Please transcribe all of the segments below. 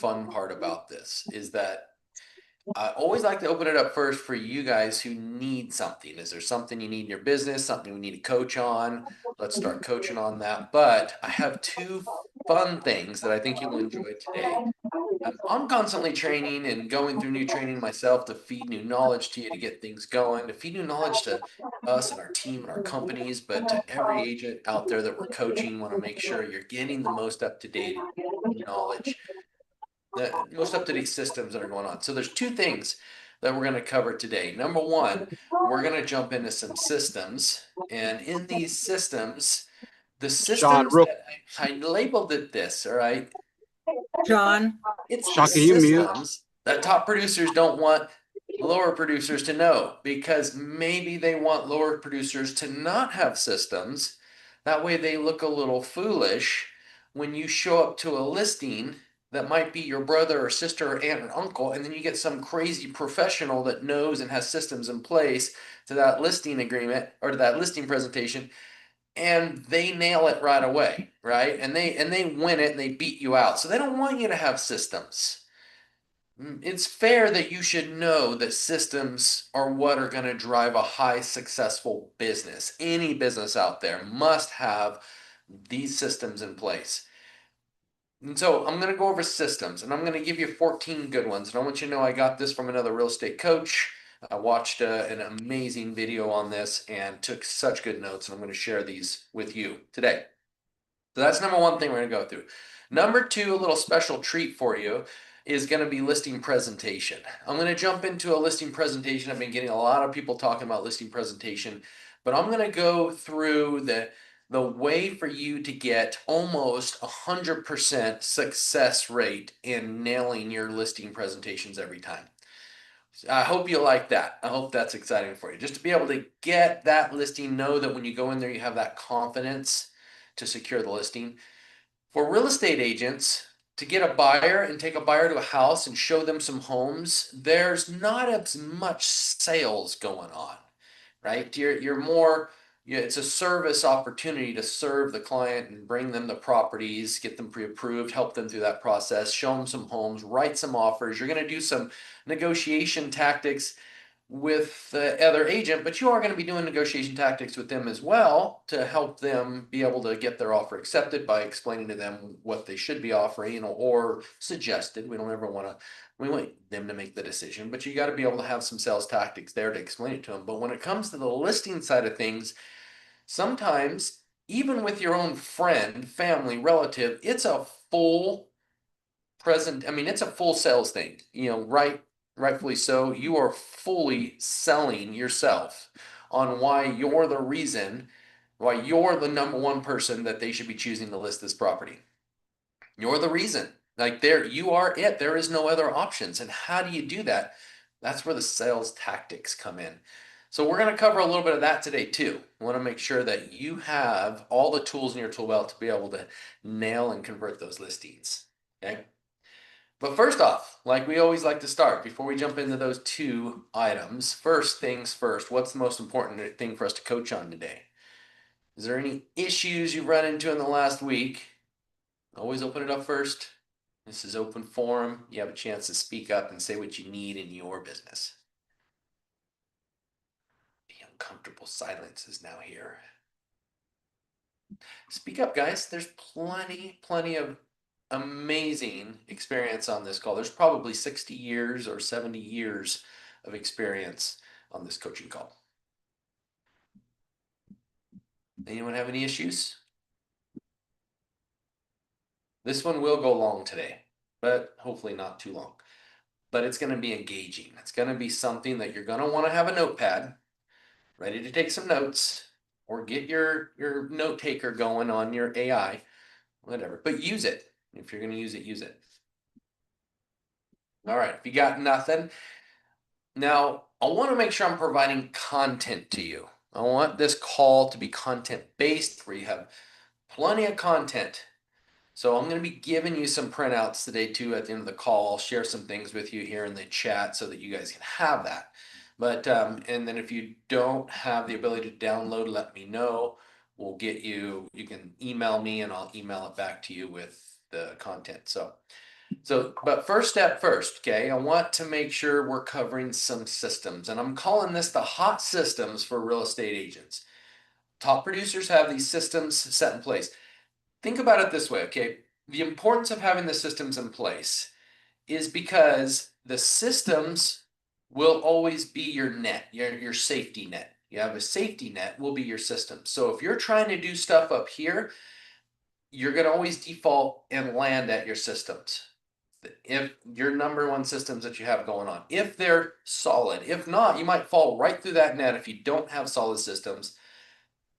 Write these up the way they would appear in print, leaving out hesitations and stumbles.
fun part about this is that I always like to open it up first for you guys who need something. Is there something you need in your business, something we need to coach on? Let's start coaching on that. But I have two fun things that I think you'll enjoy today. I'm constantly training and going through new training myself to feed new knowledge to you, to get things going, to feed new knowledge to us and our team and our companies, but to every agent out there that we're coaching, want to make sure you're getting the most up-to-date knowledge, the most up-to-date systems that are going on. So there's two things that we're going to cover today. Number one, we're going to jump into some systems, and in these systems, the Shawn, systems real that I labeled it this, all right? John, It's the Shawn, can you mute? systems that top producers don't want lower producers to know, because maybe they want lower producers to not have systems. That way they look a little foolish when you show up to a listing that might be your brother or sister or aunt or uncle, and then you get some crazy professional that knows and has systems in place to that listing agreement or to that listing presentation, and they nail it right away, right? And they win it and they beat you out. So they don't want you to have systems. It's fair that you should know that systems are what are going to drive a high successful business. Any business out there must have these systems in place. And so I'm going to go over systems, and I'm going to give you 14 good ones. And I want you to know I got this from another real estate coach. I watched an amazing video on this and took such good notes, and I'm going to share these with you today. So that's number one thing we're going to go through. Number two, a little special treat for you is going to be listing presentation. I'm going to jump into a listing presentation. I've been getting a lot of people talking about listing presentation, but I'm going to go through the way for you to get almost 100% success rate in nailing your listing presentations every time. I hope you like that. I hope that's exciting for you. Just to be able to get that listing, know that when you go in there, you have that confidence to secure the listing. For real estate agents, to get a buyer and take a buyer to a house and show them some homes, there's not as much sales going on, right? You're more, it's a service opportunity to serve the client and bring them the properties, get them pre-approved, help them through that process, show them some homes, write some offers. You're going to do some negotiation tactics with the other agent, but you are going to be doing negotiation tactics with them as well to help them be able to get their offer accepted by explaining to them what they should be offering or suggested. We don't ever want to, we want them to make the decision, but you got to be able to have some sales tactics there to explain it to them. But when it comes to the listing side of things, sometimes even with your own friend, family, relative, it's a full present. I mean, it's a full sales thing, rightfully so. You are fully selling yourself on why you're the reason, why you're the number one person that they should be choosing to list this property. You're the reason. Like you are it. There is no other options. And how do you do that? That's where the sales tactics come in. So we're going to cover a little bit of that today too. I want to make sure that you have all the tools in your tool belt to be able to nail and convert those listings. Okay. But first off, like we always like to start, before we jump into those two items, first things first, what's the most important thing for us to coach on today? Is there any issues you've run into in the last week? Always open it up first. This is open forum. You have a chance to speak up and say what you need in your business. The uncomfortable silence is now here. Speak up, guys. There's plenty of amazing experience on this call. There's probably 60 years or 70 years of experience on this coaching call. Anyone have any issues? This one will go long today, but hopefully not too long. But it's going to be engaging. It's going to be something that you're going to want to have a notepad ready to take some notes, or get your note taker going on your AI, whatever, but use it. If you're going to use it, use it. All right, if you got nothing, now I want to make sure I'm providing content to you. I want this call to be content based, where you have plenty of content. So I'm going to be giving you some printouts today too at the end of the call. I'll share some things with you here in the chat so that you guys can have that. But and then if you don't have the ability to download, let me know. We'll get you, you can email me and I'll email it back to you with the content. So So, but first step first, okay, I want to make sure we're covering some systems, and I'm calling this the hot systems for real estate agents. Top producers have these systems set in place. Think about it this way, okay? The importance of having the systems in place is because the systems will always be your net, your safety net. You have a safety net will be your system. So if you're trying to do stuff up here, you're going to always default and land at your systems. If your number one systems that you have going on, if they're solid. If not, you might fall right through that net if you don't have solid systems.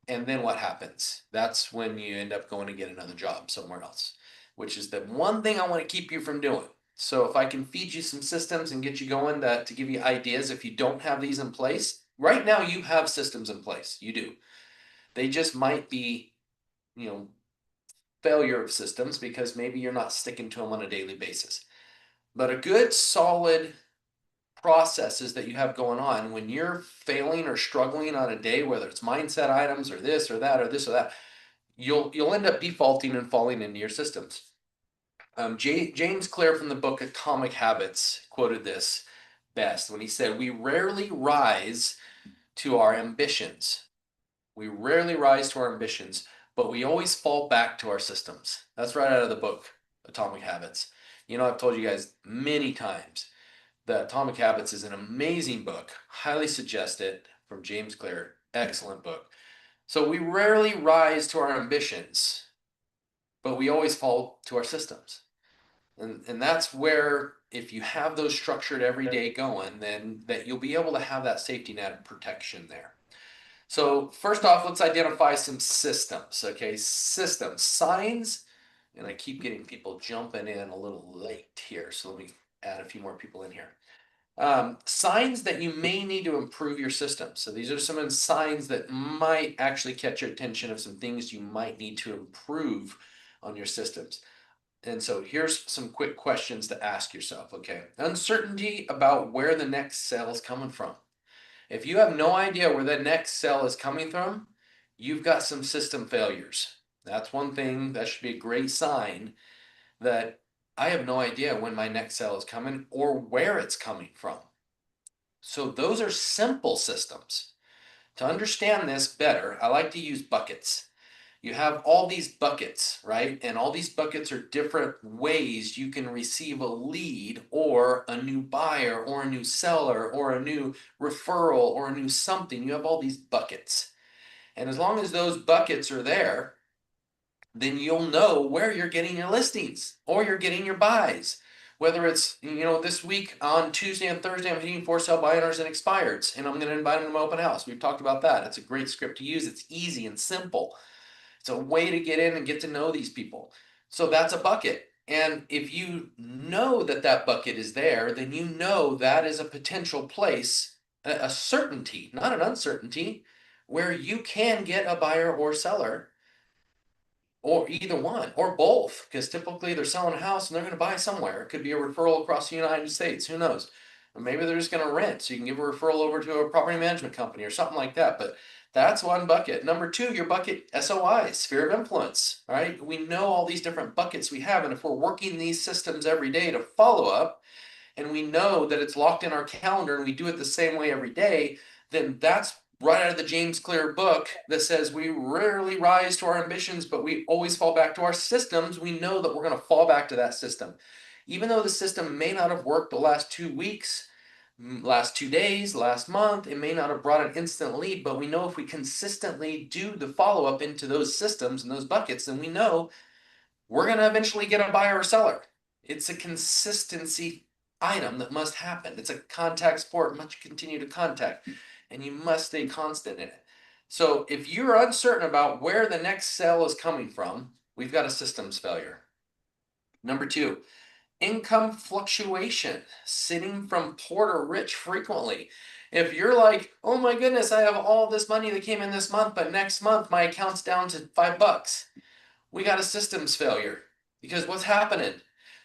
And then what happens? That's when you end up going to get another job somewhere else, which is the one thing I want to keep you from doing. So if I can feed you some systems and get you going to give you ideas, if you don't have these in place, right now you have systems in place. You do. They just might be, you know, failure of systems because maybe you're not sticking to them on a daily basis. But a good solid processes that you have going on when you're failing or struggling on a day, whether it's mindset items or this or that or this or that, you'll end up defaulting and falling into your systems. James Clear from the book Atomic Habits quoted this best when he said, "We rarely rise to our ambitions. We rarely rise to our ambitions, but we always fall back to our systems." That's right out of the book Atomic Habits. You know, I've told you guys many times the Atomic Habits is an amazing book. Highly suggest it from James Clear. Excellent book. So we rarely rise to our ambitions, but we always fall to our systems. And that's where if you have those structured every day going, then that you'll be able to have that safety net of protection there. So first off, let's identify some systems. Okay, systems, signs, and I keep getting people jumping in a little late here. So let me add a few more people in here. Signs that you may need to improve your system. So these are some signs that might actually catch your attention of some things you might need to improve on your systems. And so here's some quick questions to ask yourself, okay? Uncertainty about where the next sale is coming from. If you have no idea where the next sale is coming from, you've got some system failures. That's one thing that should be a great sign that I have no idea when my next sale is coming or where it's coming from. So those are simple systems. To understand this better, I like to use buckets. You have all these buckets, right? And all these buckets are different ways you can receive a lead or a new buyer or a new seller or a new referral or a new something. You have all these buckets. And as long as those buckets are there, then you'll know where you're getting your listings or you're getting your buys. Whether it's, this week on Tuesday and Thursday, I'm hitting for sale by owners and expireds, and I'm going to invite them to my open house. We've talked about that. It's a great script to use. It's easy and simple. It's a way to get in and get to know these people. So that's a bucket. And if you know that that bucket is there, then you know that is a potential place, a certainty, not an uncertainty, where you can get a buyer or seller or either one or both, because typically they're selling a house and they're going to buy somewhere. It could be a referral across the United States. Who knows? Or maybe they're just going to rent, so you can give a referral over to a property management company or something like that. But that's one bucket. Number two, your bucket SOI, sphere of influence. All right. We know all these different buckets we have. And if we're working these systems every day to follow up, and we know that it's locked in our calendar and we do it the same way every day, then that's right out of the James Clear book that says we rarely rise to our ambitions, but we always fall back to our systems. We know that we're going to fall back to that system. Even though the system may not have worked the last 2 weeks, last 2 days, last month, it may not have brought an instant lead, but we know if we consistently do the follow-up into those systems and those buckets, then we know we're going to eventually get a buyer or seller. It's a consistency item that must happen. It's a contact sport, must continue to contact, and you must stay constant in it. So if you're uncertain about where the next sale is coming from, we've got a systems failure. Number two, income fluctuation, sitting from poor to rich frequently. If you're like, oh my goodness, I have all this money that came in this month, but next month my account's down to $5, we got a systems failure. Because what's happening?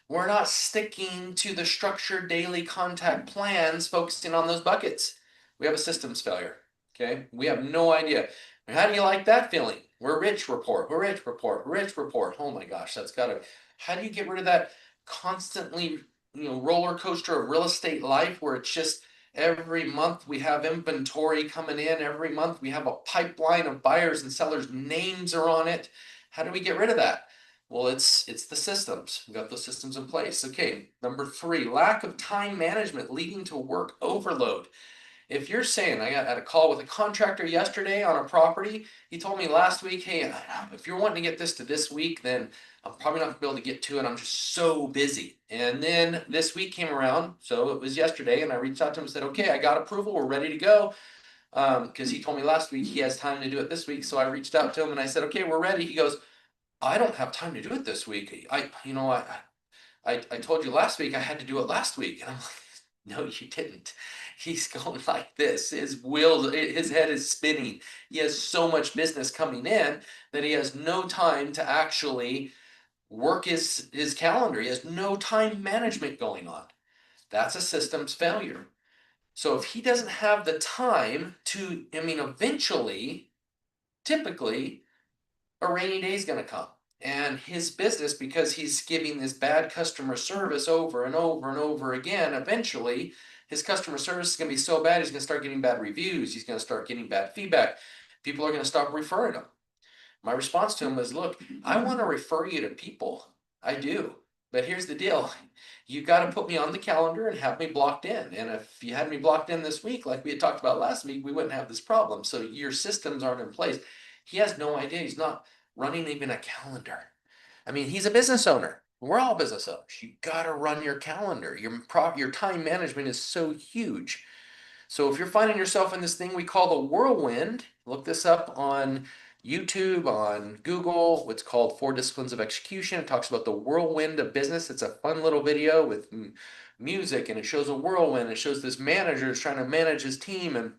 We're not sticking to the structured daily contact plans, focusing on those buckets. We have a systems failure. Okay, we have no idea. How do you like that feeling? We're rich report, we're rich report, we're rich report. Oh my gosh, that's gotta. How do you get rid of that constantly, roller coaster of real estate life where it's just every month we have inventory coming in, every month we have a pipeline of buyers and sellers, names are on it. How do we get rid of that? Well, it's the systems. We've got those systems in place. Okay, number three, lack of time management leading to work overload. If you're saying, I got at a call with a contractor yesterday on a property, he told me last week, hey, if you're wanting to get this to this week, then I'm probably not gonna be able to get to it. I'm just so busy. And then this week came around, so it was yesterday, and I reached out to him and said, okay, I got approval, we're ready to go. Because he told me last week he has time to do it this week. So I reached out to him and I said, okay, we're ready. He goes, I don't have time to do it this week. I told you last week I had to do it last week. And I'm like, no, you didn't. He's going like this. His head is spinning. He has so much business coming in that he has no time to actually work his calendar. He has no time management going on. That's a systems failure. So if he doesn't have the time to, eventually, typically, a rainy day is going to come. And his business, because he's giving this bad customer service over and over and over again, eventually his customer service is going to be so bad, he's going to start getting bad reviews. He's going to start getting bad feedback. People are going to stop referring him. My response to him was, look, I want to refer you to people. I do. But here's the deal. You got to put me on the calendar and have me blocked in. And if you had me blocked in this week, like we had talked about last week, we wouldn't have this problem. So your systems aren't in place. He has no idea. He's not running even a calendar. I mean, he's a business owner. We're all business owners. You got to run your calendar. Your time management is so huge. So if you're finding yourself in this thing we call the whirlwind, look this up on YouTube, on Google. It's called Four Disciplines of Execution. It talks about the whirlwind of business. It's a fun little video with music, and it shows a whirlwind. It shows this manager is trying to manage his team,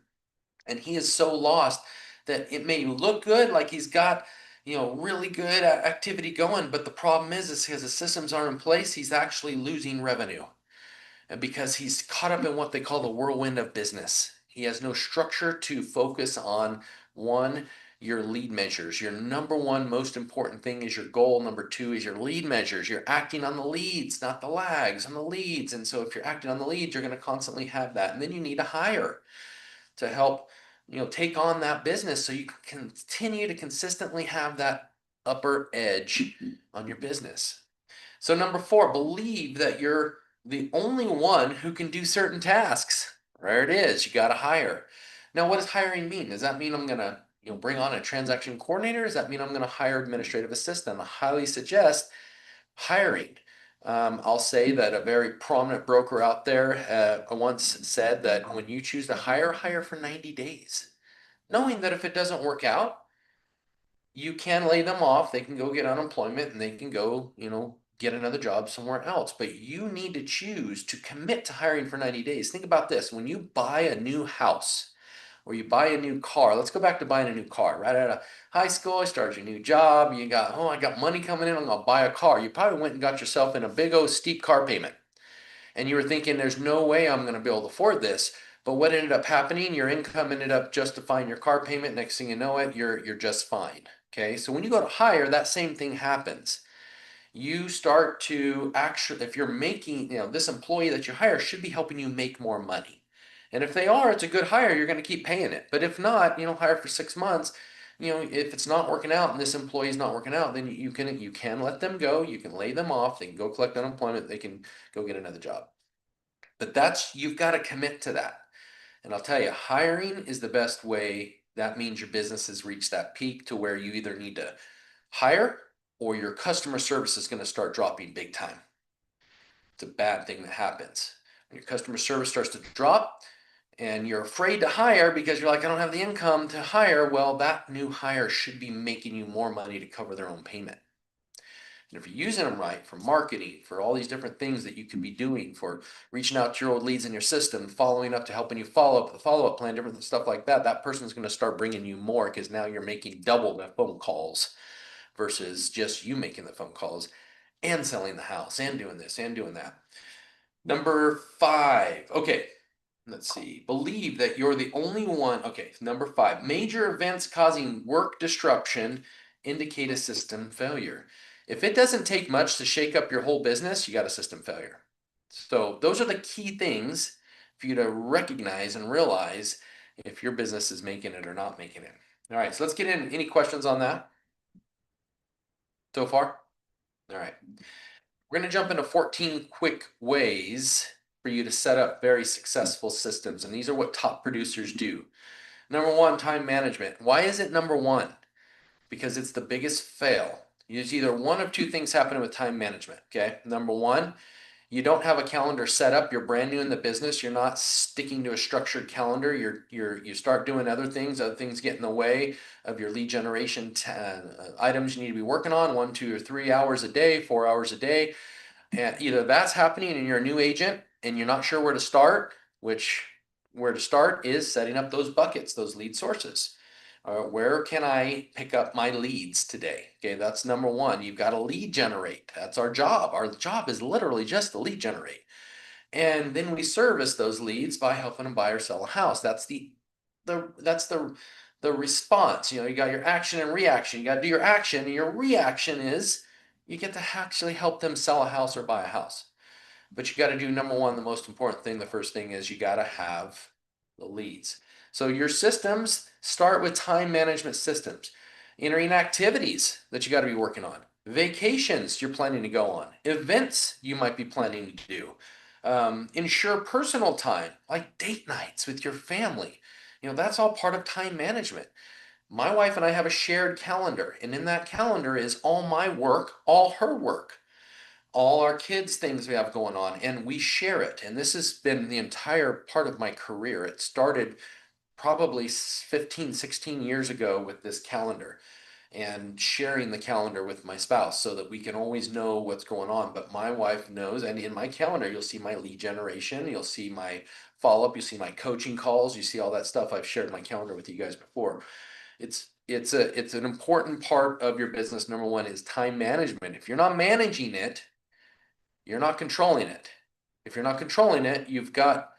and he is so lost that it may look good, like he's got really good activity going, but the problem is because the systems aren't in place, he's actually losing revenue. And because he's caught up in what they call the whirlwind of business. He has no structure to focus on. One, your lead measures. Your number one most important thing is your goal. Number two is your lead measures. You're acting on the leads, not the lags, on the leads. And so if you're acting on the leads, you're going to constantly have that. And then you need to hire to help, take on that business so you can continue to consistently have that upper edge on your business. So number four, believe that you're the only one who can do certain tasks. There it is. You got to hire. Now, what does hiring mean? Does that mean I'm going to bring on a transaction coordinator? Does that mean I'm going to hire administrative assistant? I highly suggest hiring. I'll say that a very prominent broker out there once said that when you choose to hire for 90 days, knowing that if it doesn't work out, you can lay them off. They can go get unemployment and they can go, get another job somewhere else. But you need to choose to commit to hiring for 90 days. Think about this. When you buy a new house or you buy a new car, let's go back to buying a new car. Right out of high school, you started your new job. You got, I got money coming in. I'm going to buy a car. You probably went and got yourself in a big old steep car payment. And you were thinking, there's no way I'm going to be able to afford this. But what ended up happening, your income ended up justifying your car payment. Next thing you know it, you're just fine. Okay, so when you go to hire, that same thing happens. You start to actually, if you're making, this employee that you hire should be helping you make more money. And if they are, it's a good hire, you're going to keep paying it. But if not, hire for 6 months. If it's not working out and this employee is not working out, then you can let them go. You can lay them off. They can go collect unemployment. They can go get another job. But you've got to commit to that. And I'll tell you, hiring is the best way. That means your business has reached that peak to where you either need to hire or your customer service is going to start dropping big time. It's a bad thing that happens. When your customer service starts to drop and you're afraid to hire because you're like, I don't have the income to hire. Well, that new hire should be making you more money to cover their own payment. And if you're using them right for marketing, for all these different things that you could be doing, for reaching out to your old leads in your system, following up to helping you follow up the follow-up plan, different stuff like that, that person's going to start bringing you more because now you're making double the phone calls versus just you making the phone calls and selling the house and doing this and doing that. Number five. Okay, let's see. Believe that you're the only one. Okay, number five. Major events causing work disruption indicate a system failure. If it doesn't take much to shake up your whole business, you got a system failure. So those are the key things for you to recognize and realize if your business is making it or not making it. All right, so let's get in. Any questions on that so far? All right. We're going to jump into 14 quick ways for you to set up very successful systems. And these are what top producers do. Number one, time management. Why is it number one? Because it's the biggest fail. There's either one of two things happening with time management. Okay. Number one, you don't have a calendar set up. You're brand new in the business. You're not sticking to a structured calendar. You start doing other things get in the way of your lead generation items you need to be working on 1, 2, or 3 hours a day, 4 hours a day. And either that's happening and you're a new agent and you're not sure where to start, which where to start is setting up those buckets, those lead sources. Where can I pick up my leads today? Okay, that's number one. You've got to lead generate. That's our job. Our job is literally just to lead generate. And then we service those leads by helping them buy or sell a house. That's the response. You know, you got your action and reaction. You got to do your action, and your reaction is you get to actually help them sell a house or buy a house. But you got to do number one, the most important thing. The first thing is you got to have the leads. So your systems start with time management systems, entering activities that you got to be working on, vacations you're planning to go on, events you might be planning to do. Ensure personal time, like date nights with your family. You know, that's all part of time management. My wife and I have a shared calendar, and in that calendar is all my work, all her work, all our kids' things we have going on, and we share it. And this has been the entire part of my career. It started probably 15, 16 years ago with this calendar and sharing the calendar with my spouse so that we can always know what's going on. But my wife knows, and in my calendar, you'll see my lead generation, you'll see my follow-up, you see my coaching calls, you see all that stuff. I've shared my calendar with you guys before. It's an important part of your business. Number one is time management. If you're not managing it, you're not controlling it. If you're not controlling it, you've got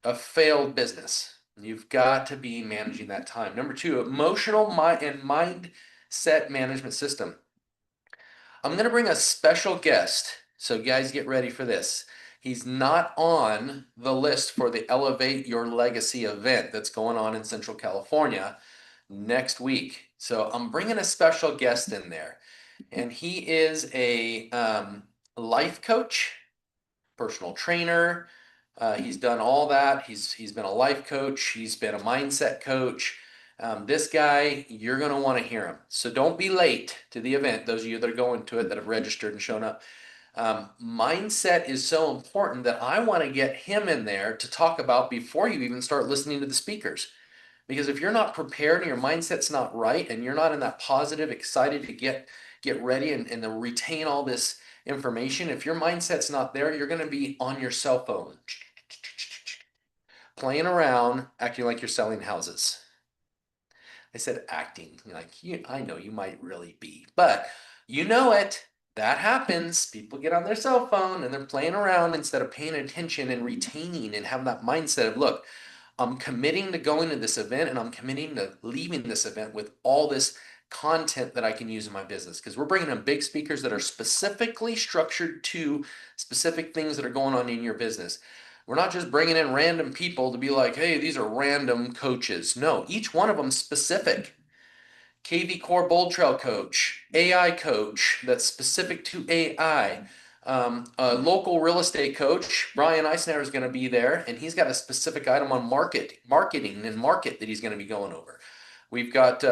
a failed business. You've got to be managing that time. Number two, emotional mind and mindset management system. I'm going to bring a special guest. So guys, get ready for this. He's not on the list for the Elevate Your Legacy event that's going on in Central California next week. So I'm bringing a special guest in there. And he is a life coach, personal trainer. He's done all that. He's been a life coach. He's been a mindset coach. This guy, you're going to want to hear him. So don't be late to the event. Those of you that are going to it that have registered and shown up. Mindset is so important that I want to get him in there to talk about before you even start listening to the speakers. Because if you're not prepared and your mindset's not right and you're not in that positive, excited to get ready and to retain all this information, if your mindset's not there, you're going to be on your cell phone playing around, acting like you're selling houses. I said acting, like I know you might really be, but you know it. That happens. People get on their cell phone and they're playing around instead of paying attention and retaining and having that mindset of, look, I'm committing to going to this event and I'm committing to leaving this event with all this content that I can use in my business, because we're bringing in big speakers that are specifically structured to specific things that are going on in your business. We're not just bringing in random people to be like, hey, these are random coaches. No, each one of them specific. KV Core Bold Trail coach, AI coach that's specific to AI. A local real estate coach, Brian Eisner, is going to be there, and he's got a specific item on marketing and market that he's going to be going over. We've got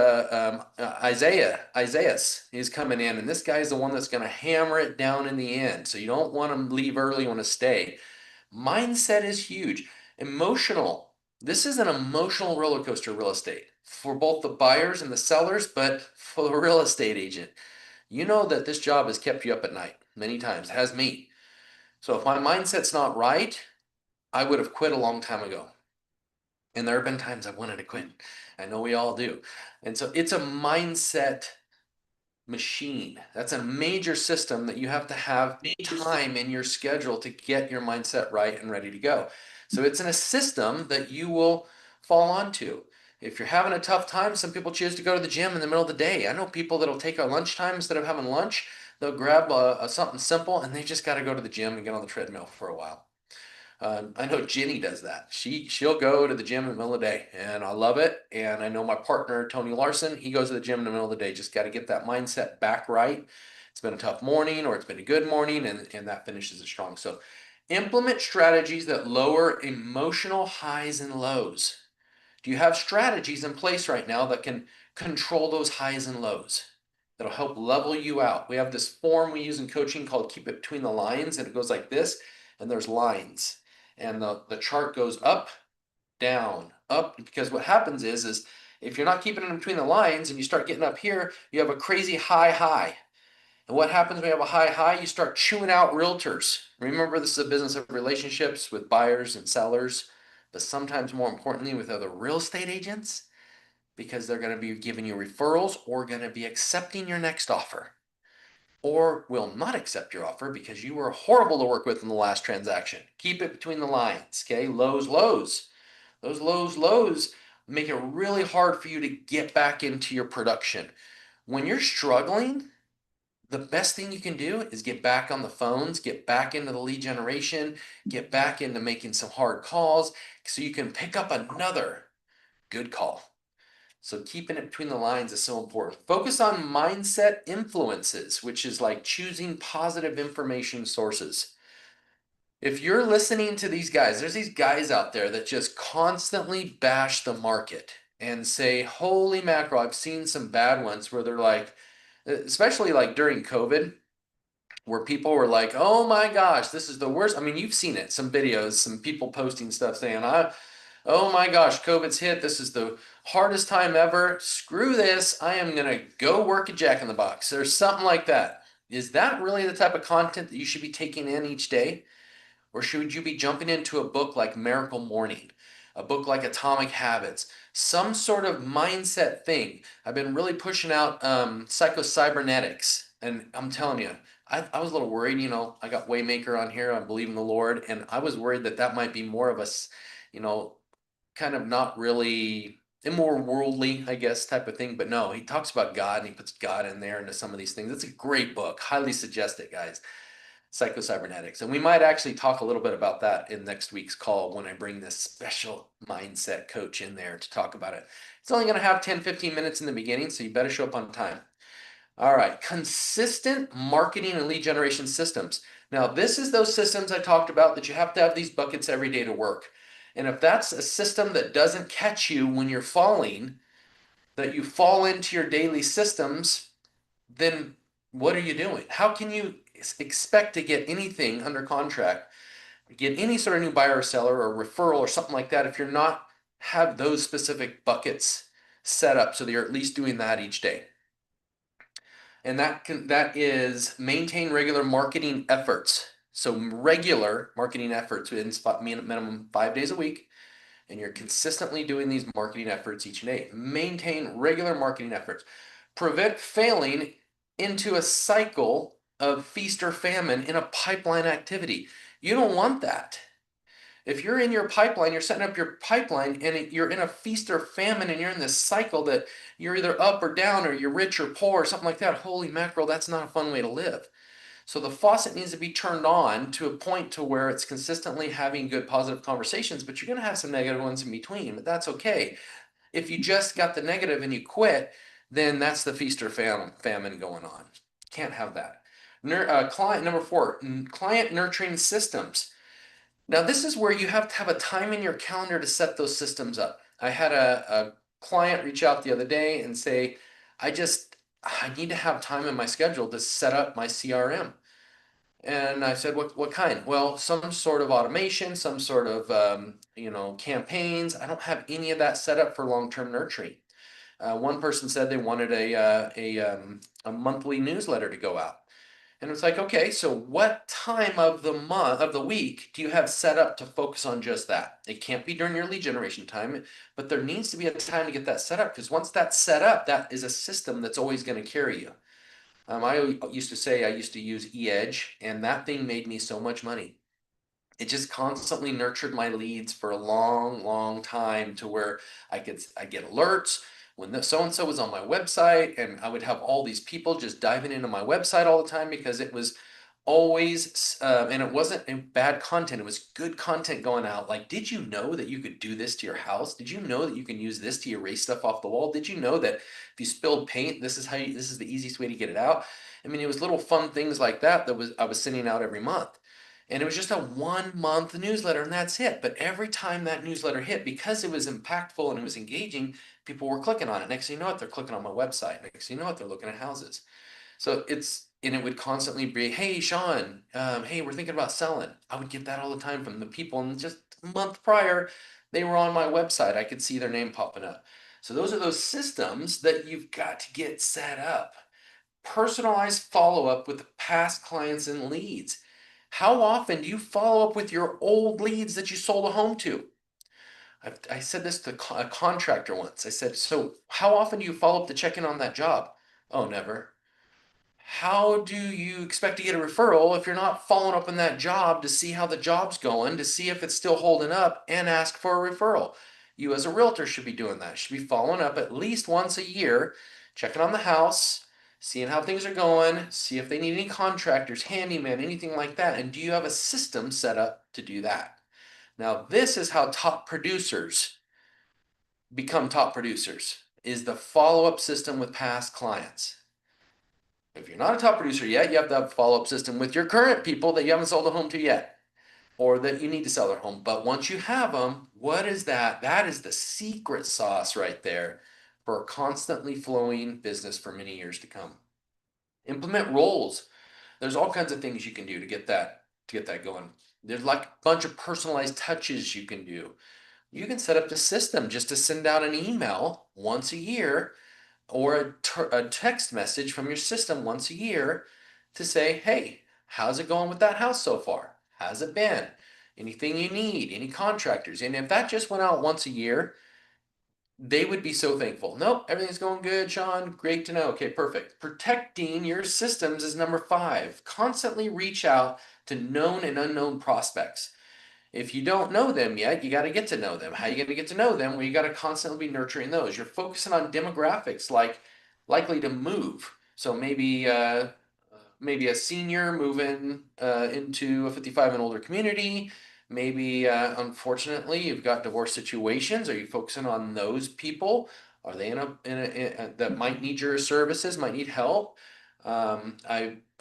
Isaias. He's coming in, and this guy's the one that's going to hammer it down in the end. So you don't want to leave early, you want to stay. Mindset is huge. Emotional. This is an emotional roller coaster, real estate, for both the buyers and the sellers, but for the real estate agent. You know that this job has kept you up at night many times, has me. So if my mindset's not right, I would have quit a long time ago. And there have been times I wanted to quit. I know we all do. And so it's a mindset machine. That's a major system that you have to have time in your schedule to get your mindset right and ready to go. So it's in a system that you will fall onto. If you're having a tough time, some people choose to go to the gym in the middle of the day. I know people that'll take a lunchtime instead of having lunch. they'll grab something simple and they just got to go to the gym and get on the treadmill for a while. I know Jenny does that. She'll go to the gym in the middle of the day, and I love it. And I know my partner Tony Larson, he goes to the gym in the middle of the day. Just got to get that mindset back right. It's been a tough morning, or it's been a good morning, and that finishes it strong. So, implement strategies that lower emotional highs and lows. Do you have strategies in place right now that can control those highs and lows? That'll help level you out. We have this form we use in coaching called Keep It Between the Lines, and it goes like this, and there's lines. And the chart goes up, down, up, because what happens is if you're not keeping it in between the lines and you start getting up here, you have a crazy high. And what happens when you have a high? You start chewing out realtors. Remember, this is a business of relationships with buyers and sellers, but sometimes more importantly with other real estate agents, because they're going to be giving you referrals or going to be accepting your next offer or will not accept your offer because you were horrible to work with in the last transaction. Keep it between the lines, okay? Lows. Those lows make it really hard for you to get back into your production. When you're struggling, the best thing you can do is get back on the phones, get back into the lead generation, get back into making some hard calls so you can pick up another good call. So keeping it between the lines is so important. Focus on mindset influences, which is like choosing positive information sources. If you're listening to these guys, there's these guys out there that just constantly bash the market and say, holy mackerel, I've seen some bad ones where they're like, especially like during COVID, where people were like, oh my gosh, this is the worst. I mean, you've seen it, some videos, some people posting stuff saying, oh my gosh, COVID's hit. This is the hardest time ever. Screw this. I am going to go work at Jack in the Box or something like that. Is that really the type of content that you should be taking in each day? Or should you be jumping into a book like Miracle Morning, a book like Atomic Habits, some sort of mindset thing? I've been really pushing out psycho-cybernetics, and I'm telling you, I was a little worried. I got Waymaker on here. I believe in the Lord, and I was worried that that might be more of a, you know, kind of not really a more worldly, I guess, type of thing. But no, he talks about God and he puts God in there into some of these things. It's a great book. Highly suggest it, guys. Psycho-cybernetics. And we might actually talk a little bit about that in next week's call when I bring this special mindset coach in there to talk about it. It's only going to have 10-15 minutes in the beginning, so you better show up on time. All right, consistent marketing and lead generation systems. Now, this is those systems I talked about that you have to have these buckets every day to work. And if that's a system that doesn't catch you when you're falling, that you fall into your daily systems, then what are you doing? How can you expect to get anything under contract, get any sort of new buyer or seller or referral or something like that if you're not have those specific buckets set up so that you're at least doing that each day? And that is maintain regular marketing efforts. So regular marketing efforts in minimum 5 days a week, and you're consistently doing these marketing efforts each day. Maintain regular marketing efforts. Prevent failing into a cycle of feast or famine in a pipeline activity. You don't want that. If you're in your pipeline, you're setting up your pipeline and you're in a feast or famine and you're in this cycle that you're either up or down or you're rich or poor or something like that, holy mackerel, that's not a fun way to live. So the faucet needs to be turned on to a point to where it's consistently having good positive conversations, but you're going to have some negative ones in between, but that's okay. If you just got the negative and you quit, then that's the feast or famine going on. Can't have that. Client number 4, client nurturing systems. Now, this is where you have to have a time in your calendar to set those systems up. I had a client reach out the other day and say, I need to have time in my schedule to set up my CRM. And I said, what kind? Well, some sort of automation, some sort of, campaigns. I don't have any of that set up for long-term nurturing. One person said they wanted a monthly newsletter to go out. And it's like, okay, so what time of the week do you have set up to focus on just that? It can't be during your lead generation time, but there needs to be a time to get that set up, because once that's set up, that is a system that's always going to carry you. I used to say I used to use eEdge, and that thing made me so much money. It just constantly nurtured my leads for a long time to where I get alerts. when the so-and-so was on my website, and I would have all these people just diving into my website all the time because it was always, and it wasn't bad content, it was good content going out. Like, did you know that you could do this to your house? Did you know that you can use this to erase stuff off the wall? Did you know that if you spilled paint, this is the easiest way to get it out? I mean, it was little fun things like that I was sending out every month. And it was just a 1 month newsletter, and that's it. But every time that newsletter hit, because it was impactful and it was engaging, people were clicking on it. Next thing you know it, they're clicking on my website. Next thing you know it, they're looking at houses. So and it would constantly be, hey, Shawn, hey, we're thinking about selling. I would get that all the time from the people. And just a month prior, they were on my website. I could see their name popping up. So those are those systems that you've got to get set up. Personalized follow-up with past clients and leads. How often do you follow up with your old leads that you sold a home to? I said this to a contractor once. I said, so how often do you follow up to check in on that job? Oh, never. How do you expect to get a referral if you're not following up on that job to see how the job's going, to see if it's still holding up and ask for a referral? You as a realtor should be doing that. Should be following up at least once a year, checking on the house, seeing how things are going, see if they need any contractors, handyman, anything like that. And do you have a system set up to do that? Now, this is how top producers become top producers, is the follow-up system with past clients. If you're not a top producer yet, you have to have a follow-up system with your current people that you haven't sold a home to yet, or that you need to sell their home. But once you have them, what is that? That is the secret sauce right there for a constantly flowing business for many years to come. Implement roles. There's all kinds of things you can do to get that going. There's like a bunch of personalized touches you can do. You can set up the system just to send out an email once a year or a text message from your system once a year to say, hey, how's it going with that house so far? How's it been? Anything you need, any contractors? And if that just went out once a year, they would be so thankful. Nope, everything's going good, Shawn. Great to know. Okay, perfect. Protecting your systems is number 5. Constantly reach out to known and unknown prospects. If you don't know them yet, you got to get to know them. How are you going to get to know them? Well, you got to constantly be nurturing those. You're focusing on demographics like likely to move. So maybe a senior moving into a 55 and older community. Maybe unfortunately you've got divorce situations. Are you focusing on those people? Are they that might need your services, might need help?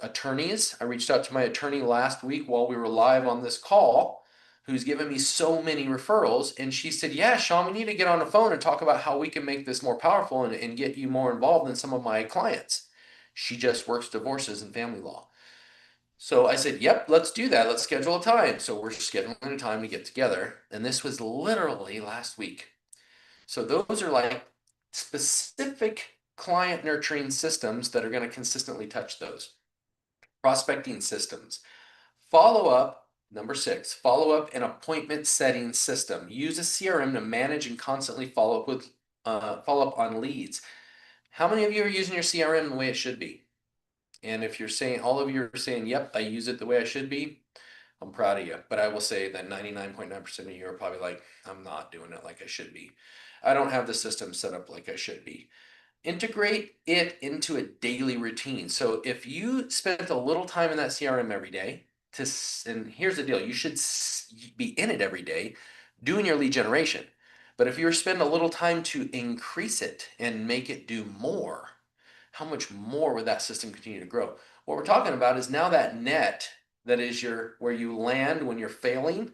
Attorneys. I reached out to my attorney last week while we were live on this call, who's given me so many referrals. And she said, yeah, Shawn, we need to get on the phone and talk about how we can make this more powerful and get you more involved in some of my clients. She just works divorces and family law. So I said, yep, let's do that. Let's schedule a time. So we're scheduling a time to get together. And this was literally last week. So those are like specific client nurturing systems that are going to consistently touch those. Prospecting systems. Follow up, number 6, follow up and appointment setting system. Use a CRM to manage and constantly follow up on leads. How many of you are using your CRM the way it should be? And if you're saying, all of you are saying, yep, I use it the way I should be, I'm proud of you. But I will say that 99.9% of you are probably like, I'm not doing it like I should be. I don't have the system set up like I should be. Integrate it into a daily routine. So if you spent a little time in that CRM every day, and here's the deal, you should be in it every day doing your lead generation. But if you spend a little time to increase it and make it do more, how much more would that system continue to grow? What we're talking about is now that net that is where you land when you're failing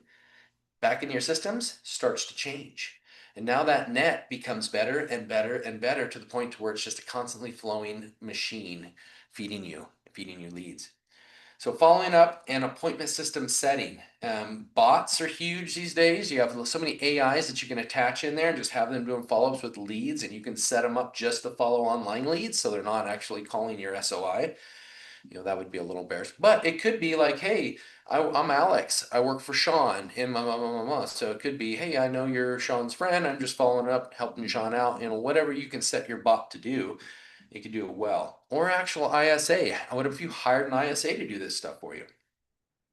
back in your systems starts to change. And now that net becomes better and better and better to the point to where it's just a constantly flowing machine feeding you leads. So following up and appointment system setting. Bots are huge these days. You have so many AIs that you can attach in there and just have them doing follow-ups with leads, and you can set them up just to follow online leads so they're not actually calling your SOI. That would be a little embarrassing. But it could be like, hey, I'm Alex. I work for Shawn and So it could be, hey, I know you're Shawn's friend. I'm just following up, helping Shawn out. Whatever you can set your bot to do, it can do it well. Or actual ISA. What if you hired an ISA to do this stuff for you?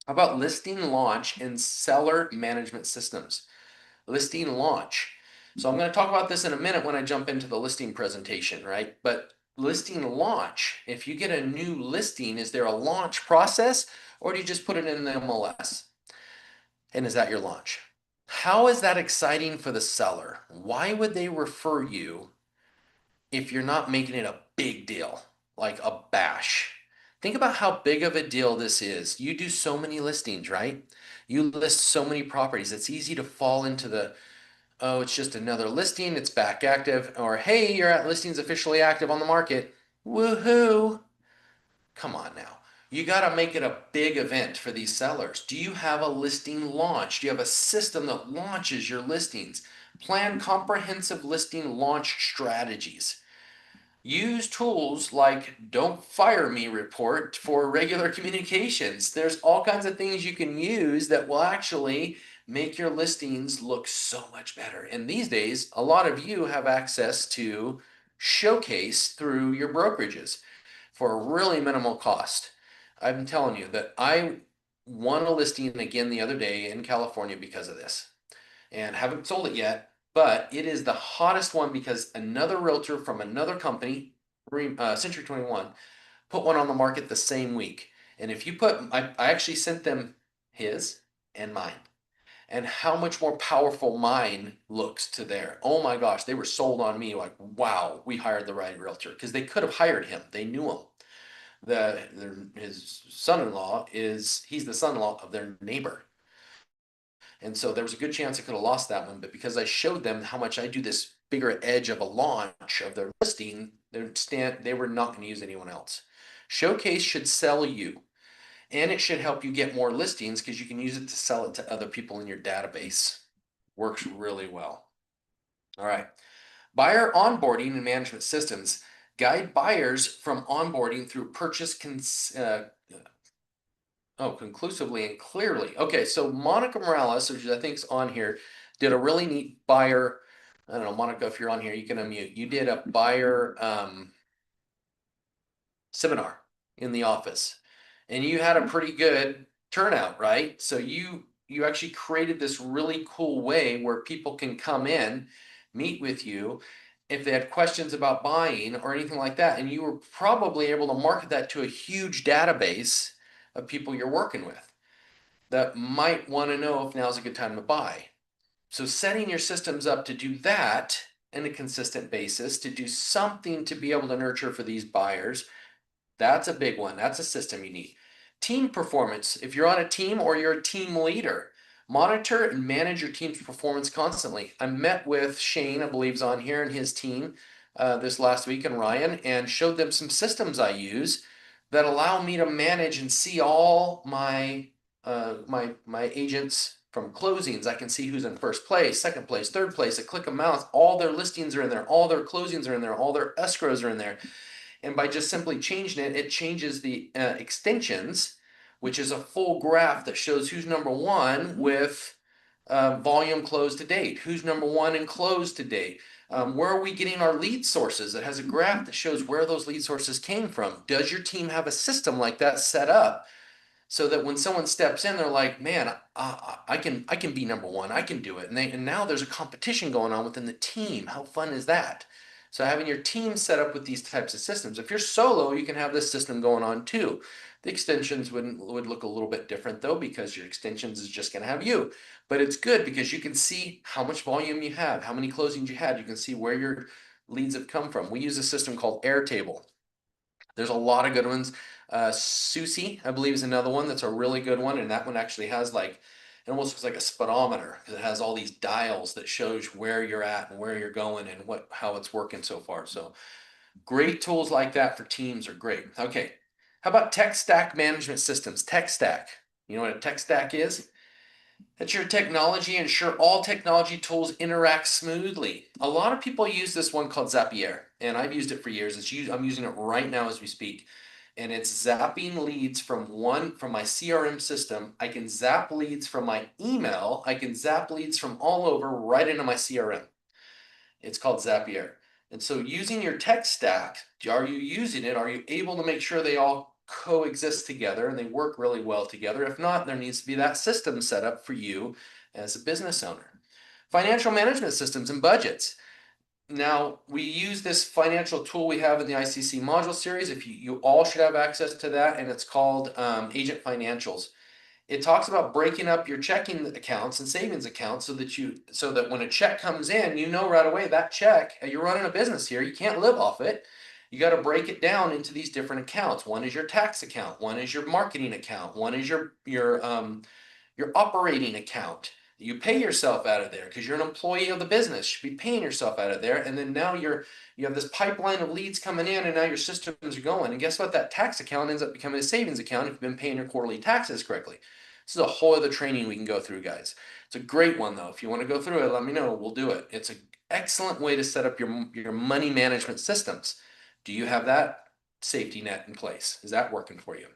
How about listing launch and seller management systems? Listing launch. So I'm going to talk about this in a minute when I jump into the listing presentation, right? But listing launch, if you get a new listing, is there a launch process or do you just put it in the MLS? And is that your launch? How is that exciting for the seller? Why would they refer you if you're not making it a big deal, like a bash? Think about how big of a deal this is. You do so many listings, right? You list so many properties. It's easy to fall into the, oh, it's just another listing, it's back active, or hey, your listing's officially active on the market. Woohoo! Come on now. You got to make it a big event for these sellers. Do you have a listing launch? Do you have a system that launches your listings? Plan comprehensive listing launch strategies. Use tools like Don't Fire Me report for regular communications. There's all kinds of things you can use that will actually make your listings look so much better. And these days, a lot of you have access to Showcase through your brokerages for a really minimal cost. I'm telling you that I won a listing again the other day in California because of this and haven't sold it yet, but it is the hottest one because another realtor from another company, Century 21, put one on the market the same week. And if you put, I actually sent them his and mine and how much more powerful mine looks to their. Oh my gosh, they were sold on me like, wow, we hired the right realtor because they could have hired him. They knew him. His son-in-law he's the son-in-law of their neighbor. And so there was a good chance I could have lost that one, but because I showed them how much I do this bigger edge of a launch of their listing, they were not going to use anyone else. Showcase should sell you, and it should help you get more listings because you can use it to sell it to other people in your database. Works really well. All right. Buyer onboarding and management systems guide buyers from onboarding through conclusively and clearly. Okay, so Monica Morales, which I think is on here, did a really neat buyer. I don't know, Monica, if you're on here, you can unmute. You did a buyer seminar in the office, and you had a pretty good turnout, right? So you actually created this really cool way where people can come in, meet with you if they had questions about buying or anything like that, and you were probably able to market that to a huge database of people you're working with that might want to know if now's a good time to buy. So setting your systems up to do that in a consistent basis, to do something to be able to nurture for these buyers, that's a big one. That's a system you need. Team performance. If you're on a team or you're a team leader, monitor and manage your team's performance constantly. I met with Shane, I believe is on here, and his team this last week, and Ryan, and showed them some systems I use that allow me to manage and see all my agents from closings. I can see who's in first place, second place, third place. A click of mouse, all their listings are in there, all their closings are in there, all their escrows are in there. And by just simply changing it, it changes the extensions, which is a full graph that shows who's number one with volume closed to date, who's number one in close to date. Where are we getting our lead sources? It has a graph that shows where those lead sources came from. Does your team have a system like that set up so that when someone steps in, they're like, man, I can be number one. I can do it. And now there's a competition going on within the team. How fun is that? So having your team set up with these types of systems. If you're solo, you can have this system going on too. The extensions would look a little bit different though, because your extensions is just going to have you. But it's good because you can see how much volume you have, how many closings you had. You can see where your leads have come from. We use a system called Airtable. There's a lot of good ones. Susie, I believe, is another one that's a really good one, and that one actually has like it almost looks like a speedometer because it has all these dials that shows where you're at and where you're going and how it's working so far. So great tools like that for teams are great. Okay, how about tech stack management systems? Tech stack. You know what a tech stack is? That your technology ensure all technology tools interact smoothly. A lot of people use this one called Zapier, and I've used it for years. I'm using it right now as we speak, and it's zapping leads from my CRM system. I can zap leads from my email. I can zap leads from all over right into my CRM. It's called Zapier. And so using your tech stack, are you using it? Are you able to make sure they all coexist together and they work really well together? If not, there needs to be that system set up for you as a business owner. Financial management systems and budgets. Now, we use this financial tool we have in the ICC module series. If you all should have access to that, and it's called Agent Financials. It talks about breaking up your checking accounts and savings accounts so that when a check comes in, you know right away that check, you're running a business here, you can't live off it. You got to break it down into these different accounts. One is your tax account, one is your marketing account, one is your operating account. You pay yourself out of there because you're an employee of the business. You should be paying yourself out of there. And then now you have this pipeline of leads coming in, and now your systems are going. And guess what? That tax account ends up becoming a savings account if you've been paying your quarterly taxes correctly. This is a whole other training we can go through, guys. It's a great one, though. If you want to go through it, let me know. We'll do it. It's an excellent way to set up your money management systems. Do you have that safety net in place? Is that working for you?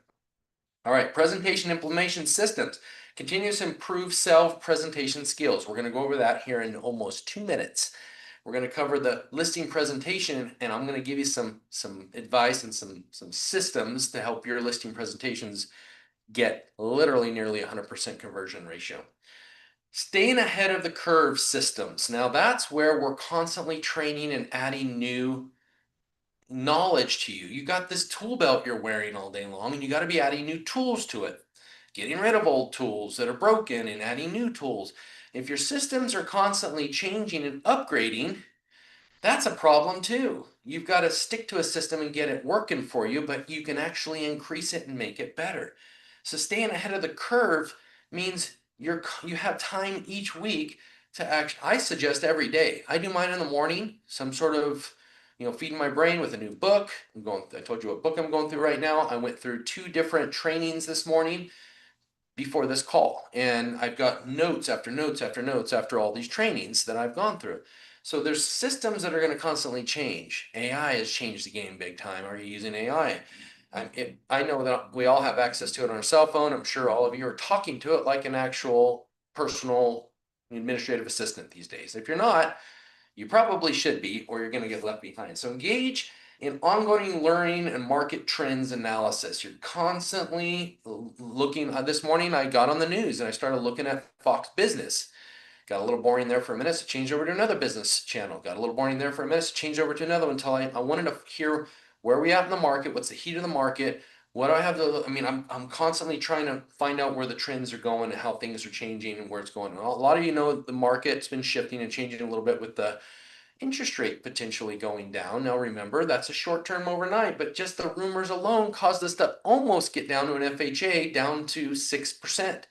All right, presentation implementation systems. Continuous improve self-presentation skills. We're going to go over that here in almost 2 minutes. We're going to cover the listing presentation, and I'm going to give you some advice and some systems to help your listing presentations get literally nearly 100% conversion ratio. Staying ahead of the curve systems. Now that's where we're constantly training and adding new knowledge to you. You got this tool belt you're wearing all day long, and you got to be adding new tools to it. Getting rid of old tools that are broken and adding new tools. If your systems are constantly changing and upgrading, that's a problem too. You've got to stick to a system and get it working for you, but you can actually increase it and make it better. So staying ahead of the curve means you have time each week to act. I suggest every day. I do mine in the morning, some sort of feeding my brain with a new book. I told you what book I'm going through right now. I went through 2 different trainings this morning before this call, and I've got notes after notes after notes after all these trainings that I've gone through. So there's systems that are going to constantly change. AI has changed the game big time. Are you using AI? I know that we all have access to it on our cell phone. I'm sure all of you are talking to it like an actual personal administrative assistant these days. If you're not, you probably should be, or you're going to get left behind. So engage in ongoing learning and market trends analysis. You're constantly looking. This morning, I got on the news and I started looking at Fox Business. Got a little boring there for a minute, so changed over to another business channel. Got a little boring there for a minute, so changed over to another one until I wanted to hear where we at in the market, what's the heat of the market, what do I have to, I'm constantly trying to find out where the trends are going and how things are changing and where it's going. A lot of you know the market's been shifting and changing a little bit with the interest rate potentially going down. Now remember, that's a short term overnight, but just the rumors alone caused us to almost get down to an FHA down to 6%,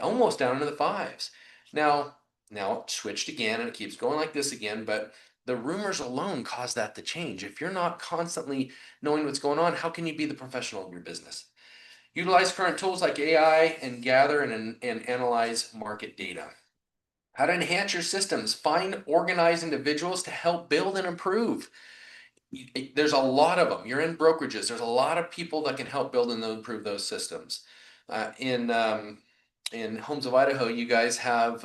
almost down into the fives. Now it switched again and it keeps going like this again, but the rumors alone caused that to change. If you're not constantly knowing what's going on, how can you be the professional in your business? Utilize current tools like AI and gather and analyze market data. How to enhance your systems. Find organized individuals to help build and improve. There's a lot of them. You're in brokerages. There's a lot of people that can help build and improve those systems. In Homes of Idaho, you guys have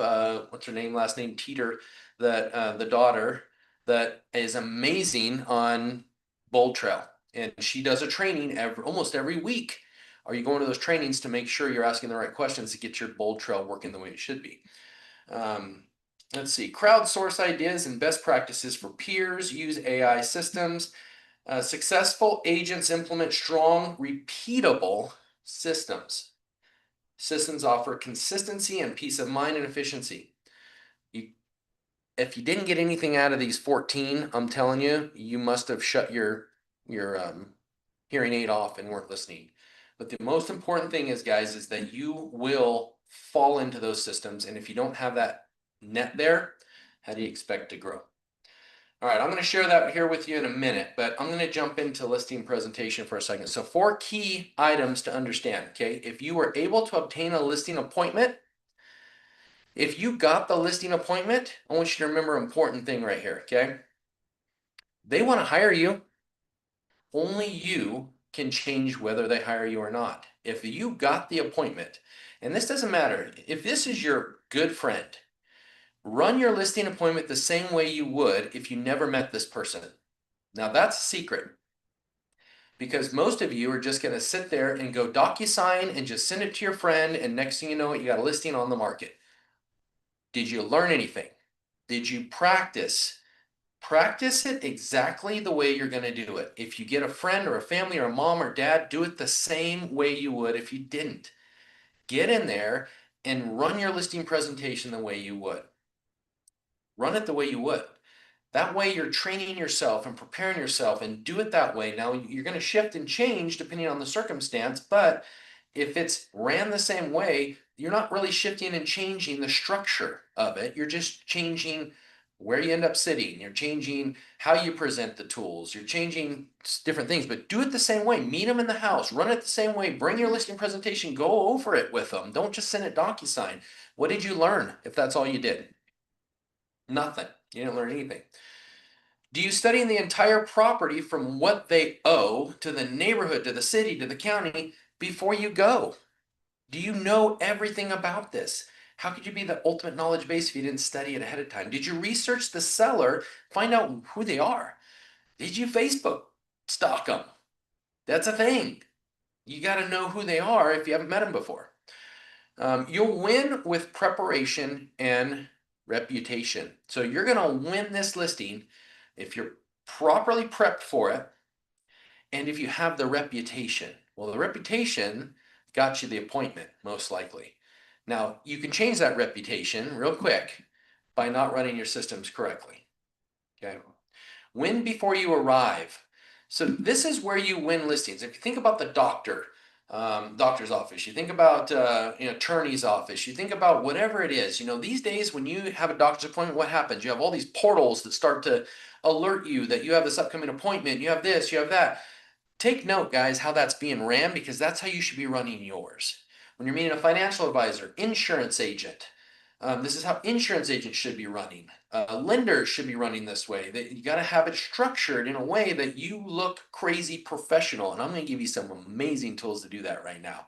what's her name, last name Teeter, that the daughter that is amazing on Bold Trail, and she does a training almost every week. Are you going to those trainings to make sure you're asking the right questions to get your Bold Trail working the way it should be? Let's see, crowdsource ideas and best practices for peers, use AI systems. Successful agents implement strong, repeatable systems. Systems offer consistency and peace of mind and efficiency. If you didn't get anything out of these 14, I'm telling you, you must have shut your hearing aid off and weren't listening. But the most important thing is, guys, is that you will fall into those systems. And if you don't have that net there, how do you expect to grow? All right, I'm going to share that here with you in a minute, but I'm going to jump into listing presentation for a second. So 4 key items to understand, okay? If you were able to obtain a listing appointment, if you got the listing appointment, I want you to remember an important thing right here, okay? They want to hire you. Only you can change whether they hire you or not. If you got the appointment, and this doesn't matter, if this is your good friend, run your listing appointment the same way you would if you never met this person. Now that's a secret, because most of you are just going to sit there and go DocuSign and just send it to your friend, and next thing you know, you got a listing on the market. Did you learn anything? Did you practice? Practice it exactly the way you're going to do it. If you get a friend or a family or a mom or dad, do it the same way you would if you didn't. Get in there and run your listing presentation the way you would. Run it the way you would. That way you're training yourself and preparing yourself and do it that way. Now you're going to shift and change depending on the circumstance, but if it's ran the same way, you're not really shifting and changing the structure of it. You're just changing where you end up sitting. You're changing how you present the tools. You're changing different things, but do it the same way. Meet them in the house. Run it the same way. Bring your listing presentation. Go over it with them. Don't just send it DocuSign. What did you learn if that's all you did? Nothing. You didn't learn anything. Do you study the entire property from what they owe to the neighborhood, to the city, to the county before you go? Do you know everything about this? How could you be the ultimate knowledge base if you didn't study it ahead of time? Did you research the seller, find out who they are? Did you Facebook stalk them? That's a thing. You got to know who they are if you haven't met them before. You'll win with preparation and reputation. So you're going to win this listing if you're properly prepped for it and if you have the reputation. Well, the reputation got you the appointment, most likely. Now, you can change that reputation real quick by not running your systems correctly. Okay. Win before you arrive. So this is where you win listings. If you think about the doctor's office, you think about attorney's office, you think about whatever it is. These days when you have a doctor's appointment, what happens? You have all these portals that start to alert you that you have this upcoming appointment. You have this, you have that. Take note, guys, how that's being ran because that's how you should be running yours. When you're meeting a financial advisor, insurance agent, this is how insurance agents should be running. Lenders should be running this way. You got to have it structured in a way that you look crazy professional. And I'm going to give you some amazing tools to do that right now.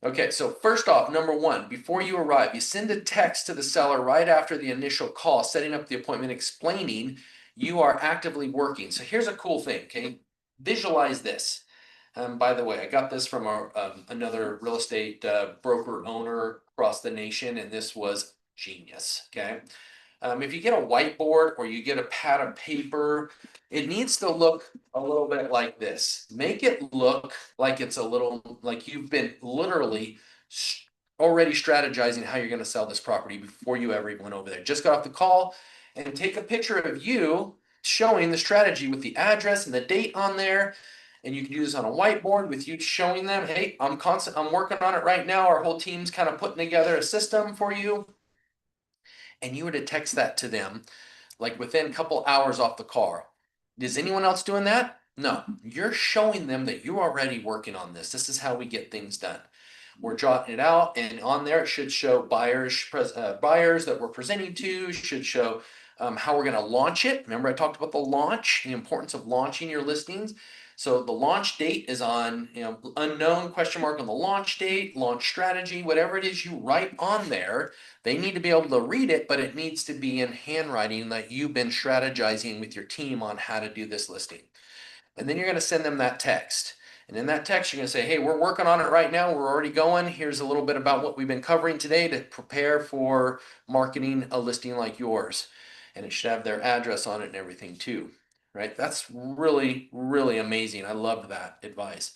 Okay, so first off, number one, before you arrive, you send a text to the seller right after the initial call, setting up the appointment, explaining you are actively working. So here's a cool thing, okay? Visualize this. By the way, I got this from another real estate broker owner across the nation, and this was genius, okay? If you get a whiteboard or you get a pad of paper, it needs to look a little bit like this. Make it look like it's a little, like you've been literally already strategizing how you're going to sell this property before you ever even went over there. Just got off the call and take a picture of you showing the strategy with the address and the date on there. And you can do this on a whiteboard with you showing them, hey, I'm working on it right now. Our whole team's kind of putting together a system for you. And you were to text that to them like within a couple hours off the car. Is anyone else doing that? No, you're showing them that you're already working on this. This is how we get things done. We're jotting it out, and on there it should show buyers that we're presenting to, should show how we're going to launch it. Remember, I talked about the launch, the importance of launching your listings. So the launch date is on, unknown question mark on the launch date, launch strategy, whatever it is you write on there. They need to be able to read it, but it needs to be in handwriting that you've been strategizing with your team on how to do this listing. And then you're going to send them that text. And in that text, you're going to say, hey, we're working on it right now. We're already going. Here's a little bit about what we've been covering today to prepare for marketing a listing like yours. And it should have their address on it and everything too, right? That's really, really amazing. I love that advice.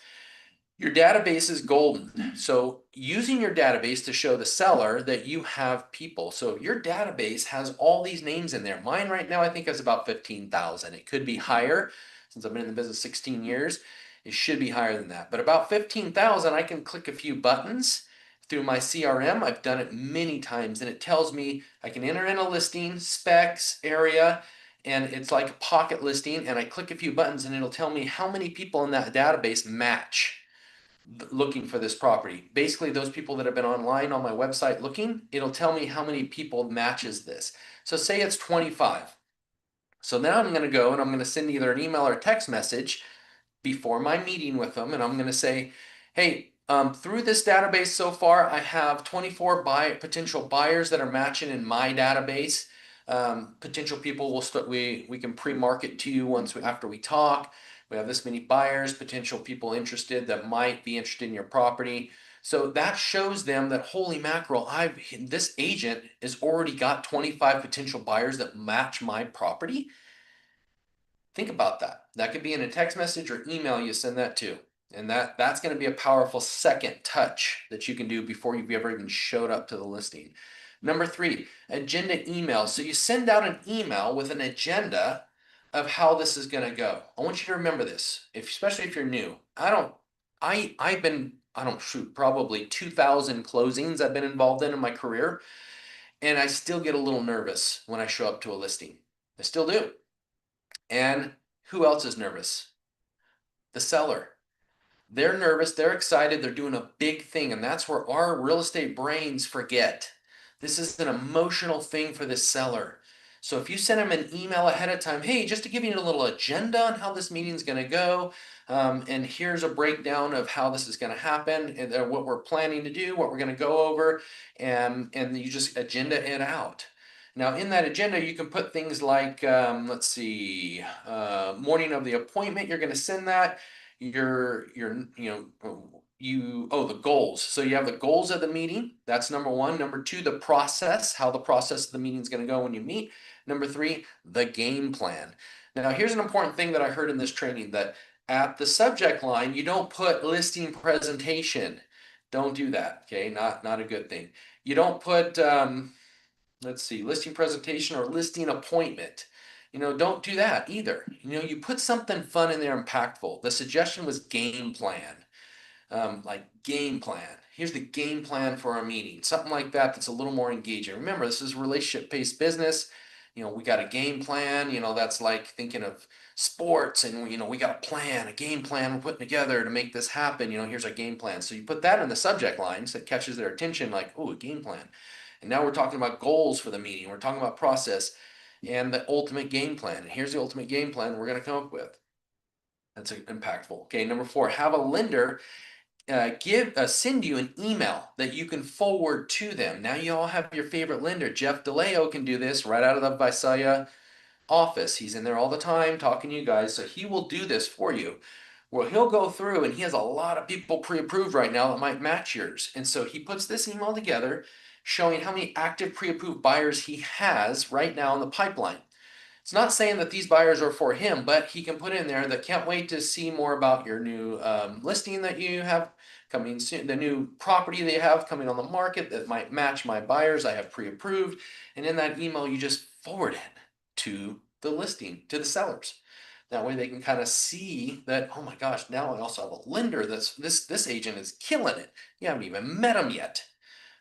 Your database is golden. So using your database to show the seller that you have people. So your database has all these names in there. Mine right now, I think is about 15,000. It could be higher since I've been in the business 16 years. It should be higher than that, but about 15,000, I can click a few buttons through my CRM. I've done it many times and it tells me I can enter in a listing, specs, area, and it's like a pocket listing. And I click a few buttons and it'll tell me how many people in that database match looking for this property. Basically, those people that have been online on my website looking, it'll tell me how many people matches this. So say it's 25. So now I'm going to go and I'm going to send either an email or a text message before my meeting with them. And I'm going to say, hey, through this database so far, I have 24 potential buyers that are matching in my database. Potential people we can pre-market to you after we talk. We have this many buyers, potential people interested that might be interested in your property. So that shows them that holy mackerel, this agent has already got 25 potential buyers that match my property. Think about that. That could be in a text message or email you send that to. And that's going to be a powerful second touch that you can do before you've ever even showed up to the listing. Number three, agenda email. So you send out an email with an agenda of how this is going to go. I want you to remember this, especially if you're new. I've been, I don't shoot, probably 2,000 closings I've been involved in my career. And I still get a little nervous when I show up to a listing. I still do. And who else is nervous? The seller. They're nervous, they're excited, they're doing a big thing, and that's where our real estate brains forget. This is an emotional thing for the seller. So if you send them an email ahead of time, hey, just to give you a little agenda on how this meeting's going to go, and here's a breakdown of how this is going to happen, and what we're planning to do, what we're going to go over, and you just agenda it out. Now, in that agenda, you can put things like, let's see, morning of the appointment, you're going to send that the goals. So you have the goals of the meeting. That's number one. Number two, the process, how the process of the meeting is going to go when you meet. Number three, the game plan. Now, here's an important thing that I heard in this training, that at the subject line, you don't put listing presentation. Don't do that. Okay. Not a good thing. You don't put, let's see, listing presentation or listing appointment. Don't do that either. You put something fun in there, impactful. The suggestion was game plan. Like game plan. Here's the game plan for our meeting. Something like that that's a little more engaging. Remember, this is relationship-based business. We got a game plan. That's like thinking of sports, and we got a plan, a game plan we're putting together to make this happen. Here's our game plan. So you put that in the subject lines that catches their attention, like, oh, a game plan. And now we're talking about goals for the meeting. We're talking about process and the ultimate game plan. And here's the ultimate game plan we're going to come up with. That's impactful. Okay, number four, have a lender send you an email that you can forward to them. Now you all have your favorite lender. Jeff DeLeo can do this right out of the Visalia office. He's in there all the time talking to you guys, so he will do this for you. Well, he'll go through, and he has a lot of people pre-approved right now that might match yours. And so he puts this email together showing how many active pre-approved buyers he has right now in the pipeline. It's not saying that these buyers are for him, but he can put in there that can't wait to see more about your new listing that you have coming soon, the new property they have coming on the market that might match my buyers I have pre-approved. And in that email, you just forward it to the listing, to the sellers. That way they can kind of see that, oh my gosh, now I also have a lender this agent is killing it. You haven't even met him yet.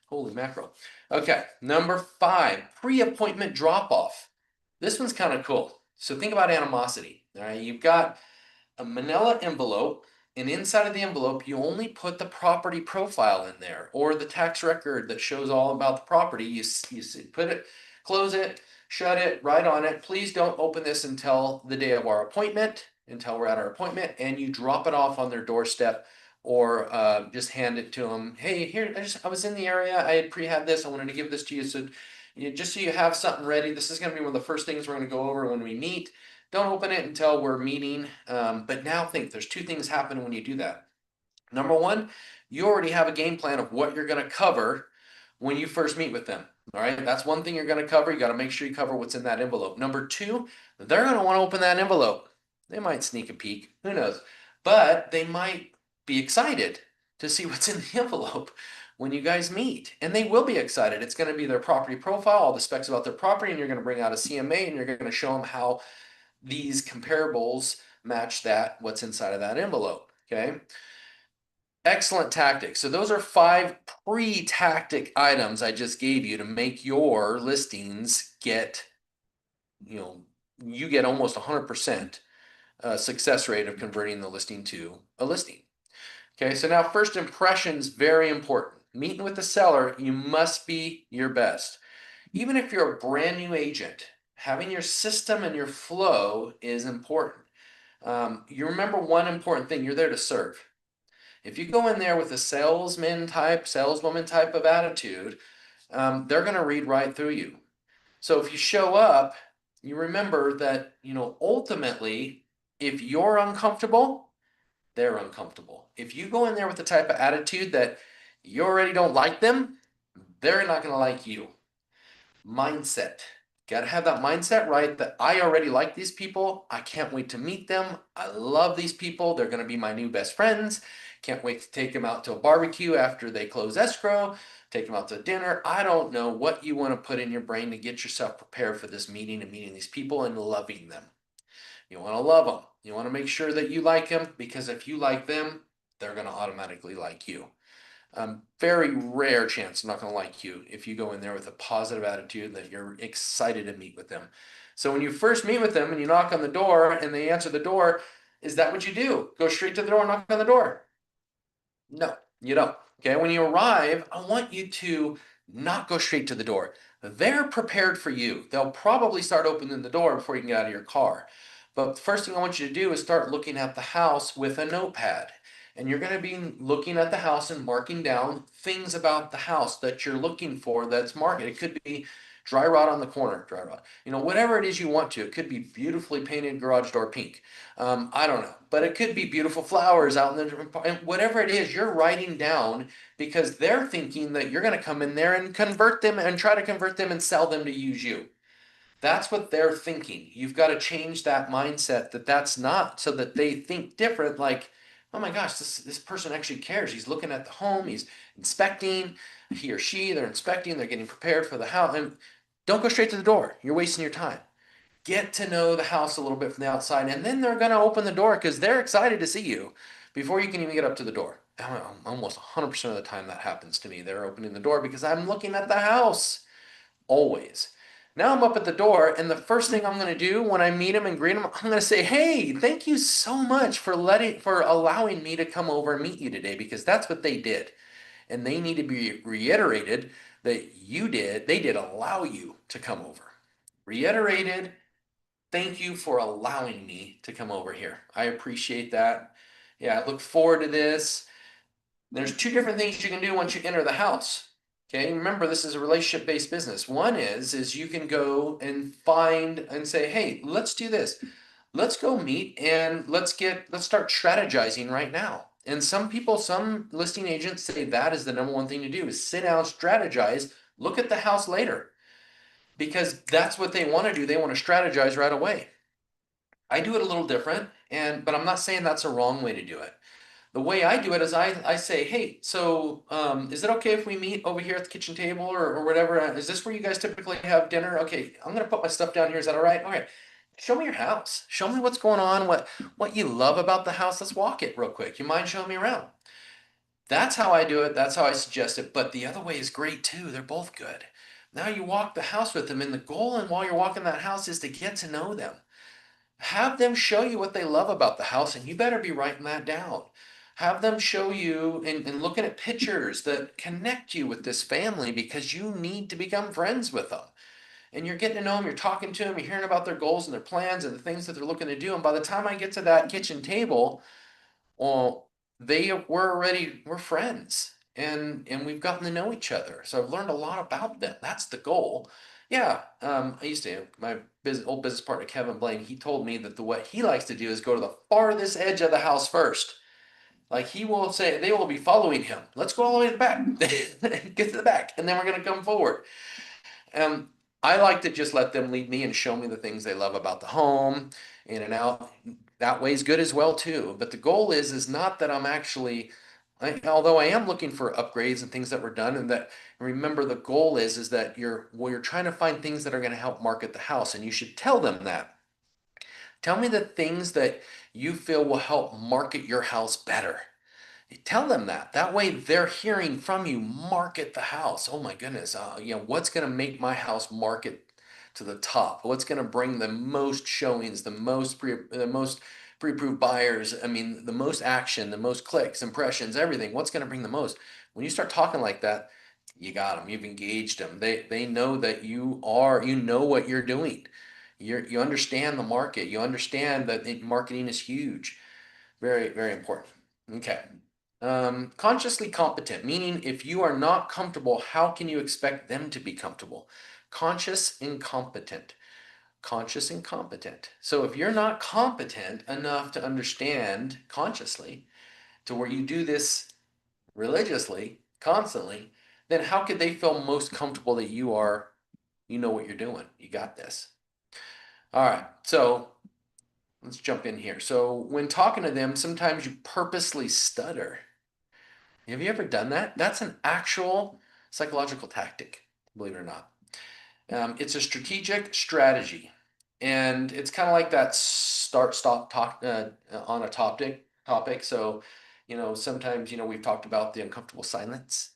Holy mackerel. Okay, number five, pre-appointment drop-off. This one's kind of cool. So think about animosity. All right, you've got a manila envelope, and inside of the envelope, you only put the property profile in there, or the tax record that shows all about the property. You put it, close it, shut it, write on it. Please don't open this until the day of our appointment, until we're at our appointment, and you drop it off on their doorstep, or just hand it to them. Hey, here, I was in the area. I had had this. I wanted to give this to you. So just so you have something ready. This is going to be one of the first things we're going to go over when we meet. Don't open it until we're meeting. But now think, there's two things happen when you do that. Number one, you already have a game plan of what you're going to cover when you first meet with them. All right, that's one thing you're going to cover. You got to make sure you cover what's in that envelope. Number two, they're going to want to open that envelope. They might sneak a peek, who knows? But they might be excited to see what's in the envelope when you guys meet. And they will be excited. It's going to be their property profile, all the specs about their property, and you're going to bring out a CMA, and you're going to show them how these comparables match that, what's inside of that envelope. Okay. Excellent tactics. So those are five pre-tactic items I just gave you to make your listings get, you get almost 100% success rate of converting the listing to a listing. Okay, so now first impressions, very important. Meeting with the seller, you must be your best. Even if you're a brand new agent, having your system and your flow is important. You remember one important thing, you're there to serve. If you go in there with a saleswoman type of attitude, they're going to read right through you. So if you show up, you remember that, ultimately, if you're uncomfortable, they're uncomfortable. If you go in there with the type of attitude that You already don't like them, they're not going to like you. Mindset. Got to have that mindset right that I already like these people. I can't wait to meet them. I love these people. They're going to be my new best friends. Can't wait to take them out to a barbecue after they close escrow, take them out to dinner. I don't know what you want to put in your brain to get yourself prepared for this meeting and meeting these people and loving them. You want to love them. You want to make sure that you like them because if you like them, they're going to automatically like you. Very rare chance I'm not going to like you if you go in there with a positive attitude that you're excited to meet with them. So when you first meet with them and you knock on the door and they answer the door, is that what you do? Go straight to the door and knock on the door? No, you don't. Okay, when you arrive, I want you to not go straight to the door. They're prepared for you. They'll probably start opening the door before you can get out of your car. But the first thing I want you to do is start looking at the house with a notepad. And you're going to be looking at the house and marking down things about the house that you're looking for that's marked. It could be dry rot on the corner, dry rot. Whatever it is you want to. It could be beautifully painted garage door pink. I don't know, but it could be beautiful flowers out in the whatever it is you're writing down because they're thinking that you're going to come in there and convert them and try to convert them and sell them to use you. That's what they're thinking. You've got to change that mindset that that's not so that they think different. Like, oh my gosh, this person actually cares. He's looking at the home. He's inspecting. He or she, they're inspecting. They're getting prepared for the house. And don't go straight to the door. You're wasting your time. Get to know the house a little bit from the outside, and then they're going to open the door because they're excited to see you before you can even get up to the door. Almost 100% of the time that happens to me. They're opening the door because I'm looking at the house always. Now I'm up at the door, and the first thing I'm going to do when I meet them and greet them, I'm going to say, "Hey, thank you so much for allowing me to come over and meet you today," because that's what they did, and they need to be reiterated that they did allow you to come over. Reiterated, thank you for allowing me to come over here. I appreciate that. Yeah, I look forward to this. There's two different things you can do once you enter the house. Okay, remember this is a relationship-based business. One is you can go and find and say, "Hey, let's do this. Let's go meet and let's start strategizing right now." And some listing agents say that is the number one thing to do is sit down, strategize, look at the house later because that's what they want to do. They want to strategize right away. I do it a little different, but I'm not saying that's a wrong way to do it. The way I do it is I say, "Hey, so is it okay if we meet over here at the kitchen table or whatever? Is this where you guys typically have dinner? Okay, I'm gonna put my stuff down here. Is that all right? Okay, show me your house. Show me what's going on, what you love about the house. Let's walk it real quick. You mind showing me around?" That's how I do it. That's how I suggest it. But the other way is great too. They're both good. Now you walk the house with them, and the goal, and while you're walking that house, is to get to know them. Have them show you what they love about the house, and you better be writing that down. Have them show you and looking at pictures that connect you with this family because you need to become friends with them. And you're getting to know them, you're talking to them, you're hearing about their goals and their plans and the things that they're looking to do. And by the time I get to that kitchen table, well, we're friends and we've gotten to know each other. So I've learned a lot about them. That's the goal. Yeah, I used to my old business partner Kevin Blaine. He told me that what he likes to do is go to the farthest edge of the house first. Like he will say they will be following him. Let's go all the way to the back, get to the back, and then we're going to come forward. Um, I like to just let them lead me and show me the things they love about the home, in and out. That way is good as well too. But the goal is not that I'm actually, although I am looking for upgrades and things that were done, and that remember the goal is that you're trying to find things that are going to help market the house, and you should tell them that. Tell me the things that you feel will help market your house better. Tell them that. That way they're hearing from you, market the house. Oh my goodness. What's going to make my house market to the top? What's going to bring the most showings, the most pre-approved buyers? I mean, the most action, the most clicks, impressions, everything. What's going to bring the most? When you start talking like that, you got them. You've engaged them. They know that you know what you're doing. You understand the market. You understand that marketing is huge. Very, very important. Okay. Consciously competent, meaning if you are not comfortable, how can you expect them to be comfortable? Conscious incompetent. Conscious incompetent. So if you're not competent enough to understand consciously to where you do this religiously, constantly, then how could they feel most comfortable that you know what you're doing? You got this. All right. So let's jump in here. So when talking to them, sometimes you purposely stutter. Have you ever done that? That's an actual psychological tactic, believe it or not. It's a strategic strategy, and it's kind of like that start stop talk on a topic. So, sometimes we've talked about the uncomfortable silence.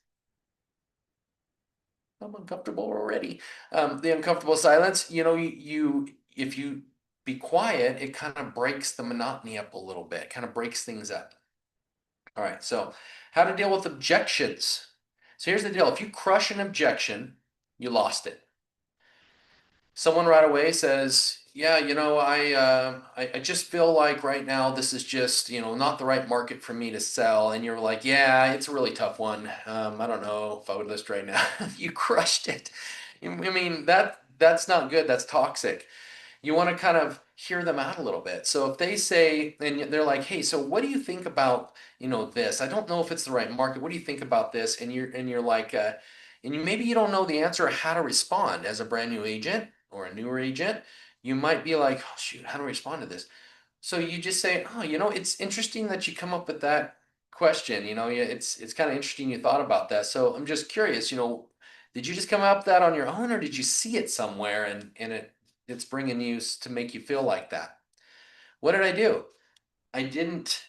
I'm uncomfortable already. The uncomfortable silence. You if you be quiet, it kind of breaks the monotony up a little bit. Kind of breaks things up. All right. So, how to deal with objections. So here's the deal: if you crush an objection, you lost it. Someone right away says, yeah, I just feel like right now this is just, not the right market for me to sell. And you're like, yeah, it's a really tough one. I don't know if I would list right now. You crushed it. I mean, that's not good. That's toxic. You want to kind of hear them out a little bit. So if they say, and they're like, hey, so what do you think about, this? I don't know if it's the right market. What do you think about this? And you're like, and maybe you don't know the answer or how to respond as a brand new agent or a newer agent. You might be like, oh, shoot, how do I respond to this? So you just say, oh, it's interesting that you come up with that question. Yeah, it's kind of interesting you thought about that. So I'm just curious, did you just come up with that on your own, or did you see it somewhere and it's bringing you to make you feel like that? What did I do? I didn't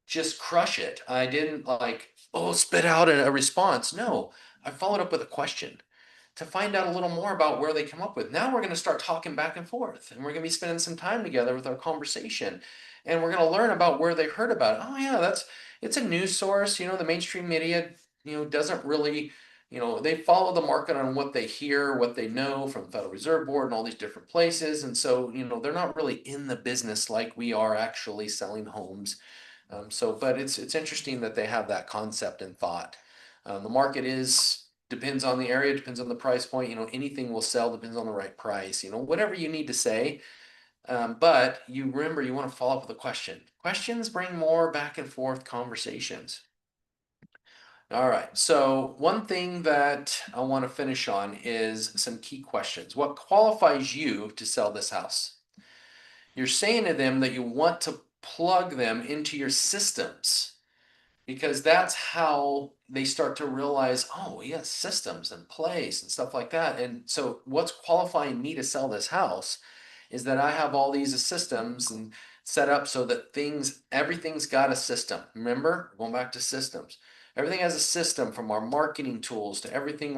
just crush it. I didn't like, oh, spit out a response. No, I followed up with a question to find out a little more about where they come up with. Now we're going to start talking back and forth, and we're going to be spending some time together with our conversation, and we're going to learn about where they heard about it. Oh yeah, it's a news source. The mainstream media, doesn't really, they follow the market on what they hear, what they know from the Federal Reserve Board and all these different places, and so they're not really in the business like we are actually selling homes. But it's interesting that they have that concept and thought. The market is depends on the area, depends on the price point. Anything will sell, depends on the right price. Whatever you need to say. But you remember, you want to follow up with a question. Questions bring more back and forth conversations. All right. So one thing that I want to finish on is some key questions. What qualifies you to sell this house? You're saying to them that you want to plug them into your systems, because that's how they start to realize, oh, yes, systems and place and stuff like that. And so what's qualifying me to sell this house is that I have all these systems and set up so that everything's got a system. Remember, going back to systems. Everything has a system, from our marketing tools to everything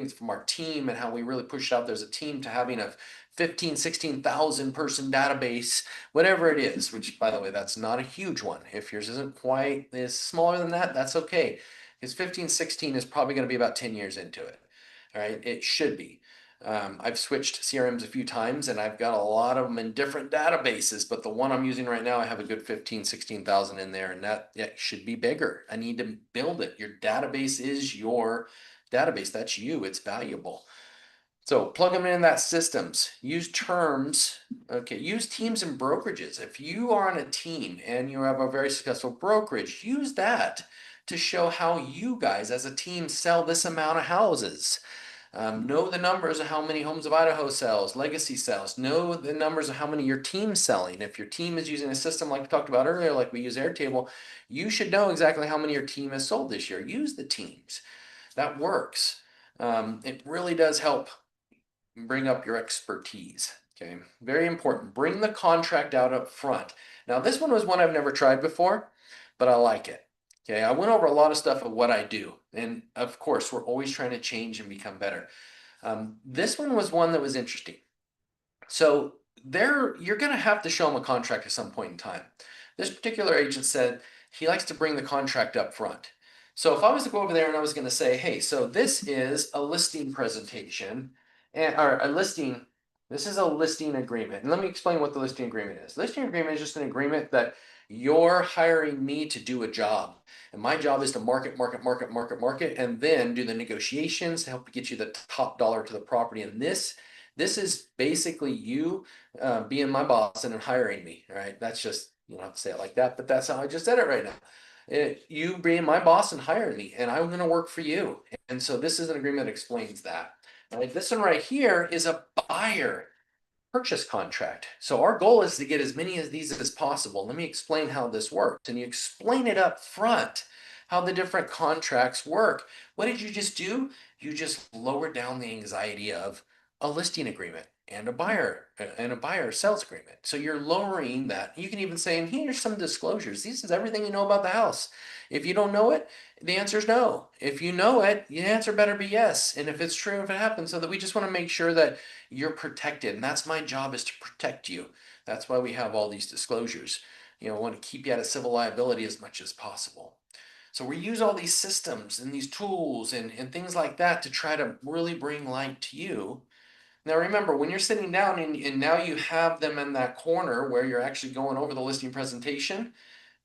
from our team and how we really push out there's a team, to having a 15, 16,000 person database, whatever it is, which by the way, that's not a huge one. If yours isn't quite as smaller than that, that's okay. Because 15, 16 is probably going to be about 10 years into it. All right, it should be. I've switched CRMs a few times and I've got a lot of them in different databases, but the one I'm using right now, I have a good 15, 16,000 in there, and that should be bigger. I need to build it. Your database is your database. That's you. It's valuable. So plug them in that systems. Use terms. Okay, use teams and brokerages. If you are on a team and you have a very successful brokerage, use that to show how you guys as a team sell this amount of houses. Know the numbers of how many Homes of Idaho sells, Legacy sells. Know the numbers of how many your team's selling. If your team is using a system like we talked about earlier, like we use Airtable, you should know exactly how many your team has sold this year. Use the teams. That works. It really does help bring up your expertise. Okay, very important. Bring the contract out up front. Now, this one was one I've never tried before, but I like it. Okay, I went over a lot of stuff of what I do, and of course, we're always trying to change and become better. This one was one that was interesting. So you're going to have to show them a contract at some point in time. This particular agent said he likes to bring the contract up front. So if I was to go over there and I was going to say, hey, so this is a listing presentation, or a listing, this is a listing agreement. And let me explain what the listing agreement is. Listing agreement is just an agreement that you're hiring me to do a job. And my job is to market, market, market, market, market, and then do the negotiations to help get you the top dollar to the property. And this is basically you being my boss and hiring me, right? That's just, you don't have to say it like that, but that's how I just said it right now. You being my boss and hiring me, and I'm going to work for you. And so this is an agreement that explains that. Right? This one right here is a buyer purchase contract. So our goal is to get as many of these as possible. Let me explain how this works. And you explain it up front, how the different contracts work. What did you just do? You just lowered down the anxiety of a listing agreement and a buyer sales agreement. So you're lowering that. You can even say, and here's some disclosures. This is everything you know about the house. If you don't know it, the answer is no. If you know it, the answer better be yes. And if it's true, if it happens, so that we just want to make sure that you're protected. And that's my job, is to protect you. That's why we have all these disclosures. I want to keep you out of civil liability as much as possible. So we use all these systems and these tools and things like that to try to really bring light to you. Now remember, when you're sitting down and now you have them in that corner where you're actually going over the listing presentation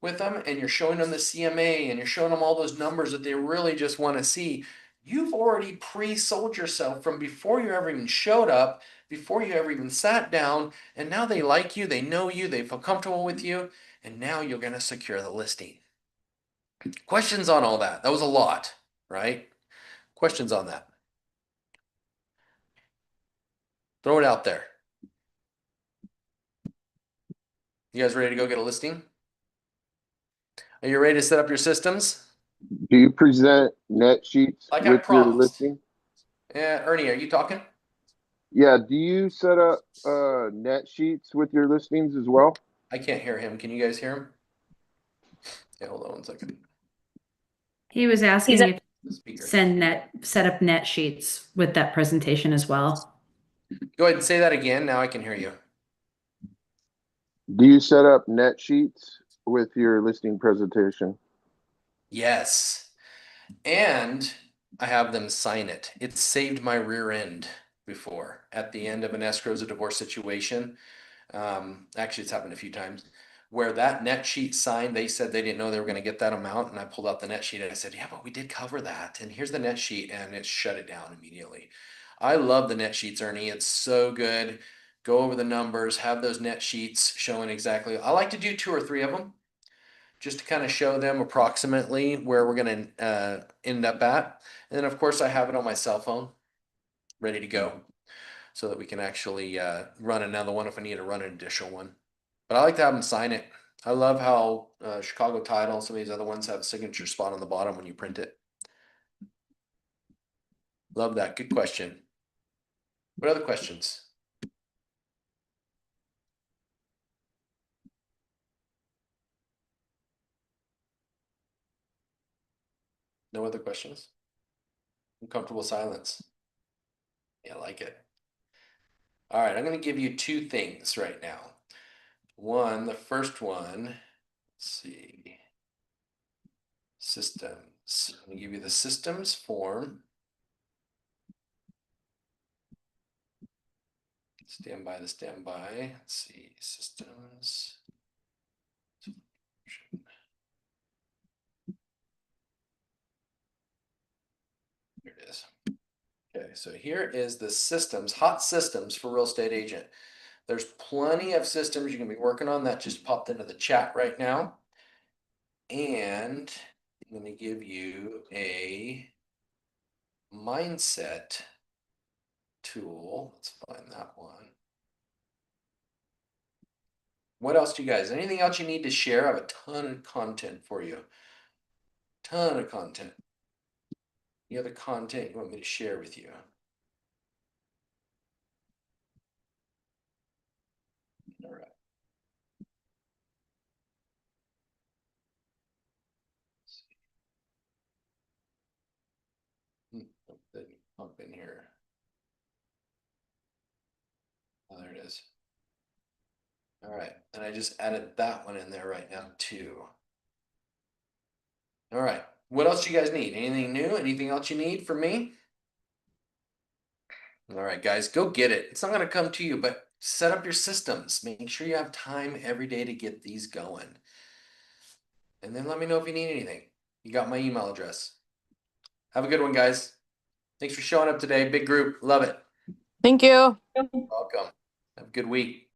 with them, and you're showing them the CMA and you're showing them all those numbers that they really just want to see, you've already pre-sold yourself from before you ever even showed up, before you ever even sat down, and now they like you, they know you, they feel comfortable with you, and now you're going to secure the listing. Questions on all that? That was a lot, right? Questions on that? Throw it out there. You guys ready to go get a listing? Are you ready to set up your systems? Do you present net sheets Like I with your promised. listing? Ernie, are you talking? Yeah, do you set up net sheets with your listings as well? I can't hear him. Can you guys hear him? Yeah, hold on one second. He was asking if The speaker. set up net sheets with that presentation as well. Go ahead and say that again. Now I can hear you. Do you set up net sheets with your listing presentation? Yes. And I have them sign it. It's saved my rear end before at the end of an escrow's a divorce situation. Actually, it's happened a few times where that net sheet signed, they said they didn't know they were going to get that amount. And I pulled out the net sheet and I said, yeah, but we did cover that. And here's the net sheet, and it shut it down immediately. I love the net sheets, Ernie. It's so good. Go over the numbers, have those net sheets showing exactly. I like to do 2 or 3 of them just to kind of show them approximately where we're going to end up at. And then, of course, I have it on my cell phone ready to go so that we can actually run another one if I need to run an additional one. But I like to have them sign it. I love how Chicago Title, some of these other ones have a signature spot on the bottom when you print it. Love that. Good question. What other questions? No other questions? Uncomfortable silence. Yeah, I like it. All right, I'm going to give you 2 things right now. The first one, let's see, systems. I'm going to give you the systems form. Standby to standby. Let's see, systems. Here it is. Okay, so here is the systems, hot systems for real estate agent. There's plenty of systems you can be working on. That just popped into the chat right now. And I'm going to give you a mindset tool. Let's find that one. What else do you guys, anything else you need to share? I have a ton of content for you. Ton of content. Any other content you want me to share with you? All right. Didn't pump in here. Oh, there it is. All right, and I just added that one in there right now too. All right, what else do you guys need? Anything new? Anything else you need from me? All right, guys, go get it. It's not going to come to you, but set up your systems. Make sure you have time every day to get these going. And then let me know if you need anything. You got my email address. Have a good one, guys. Thanks for showing up today. Big group. Love it. Thank you. Welcome. Have a good week.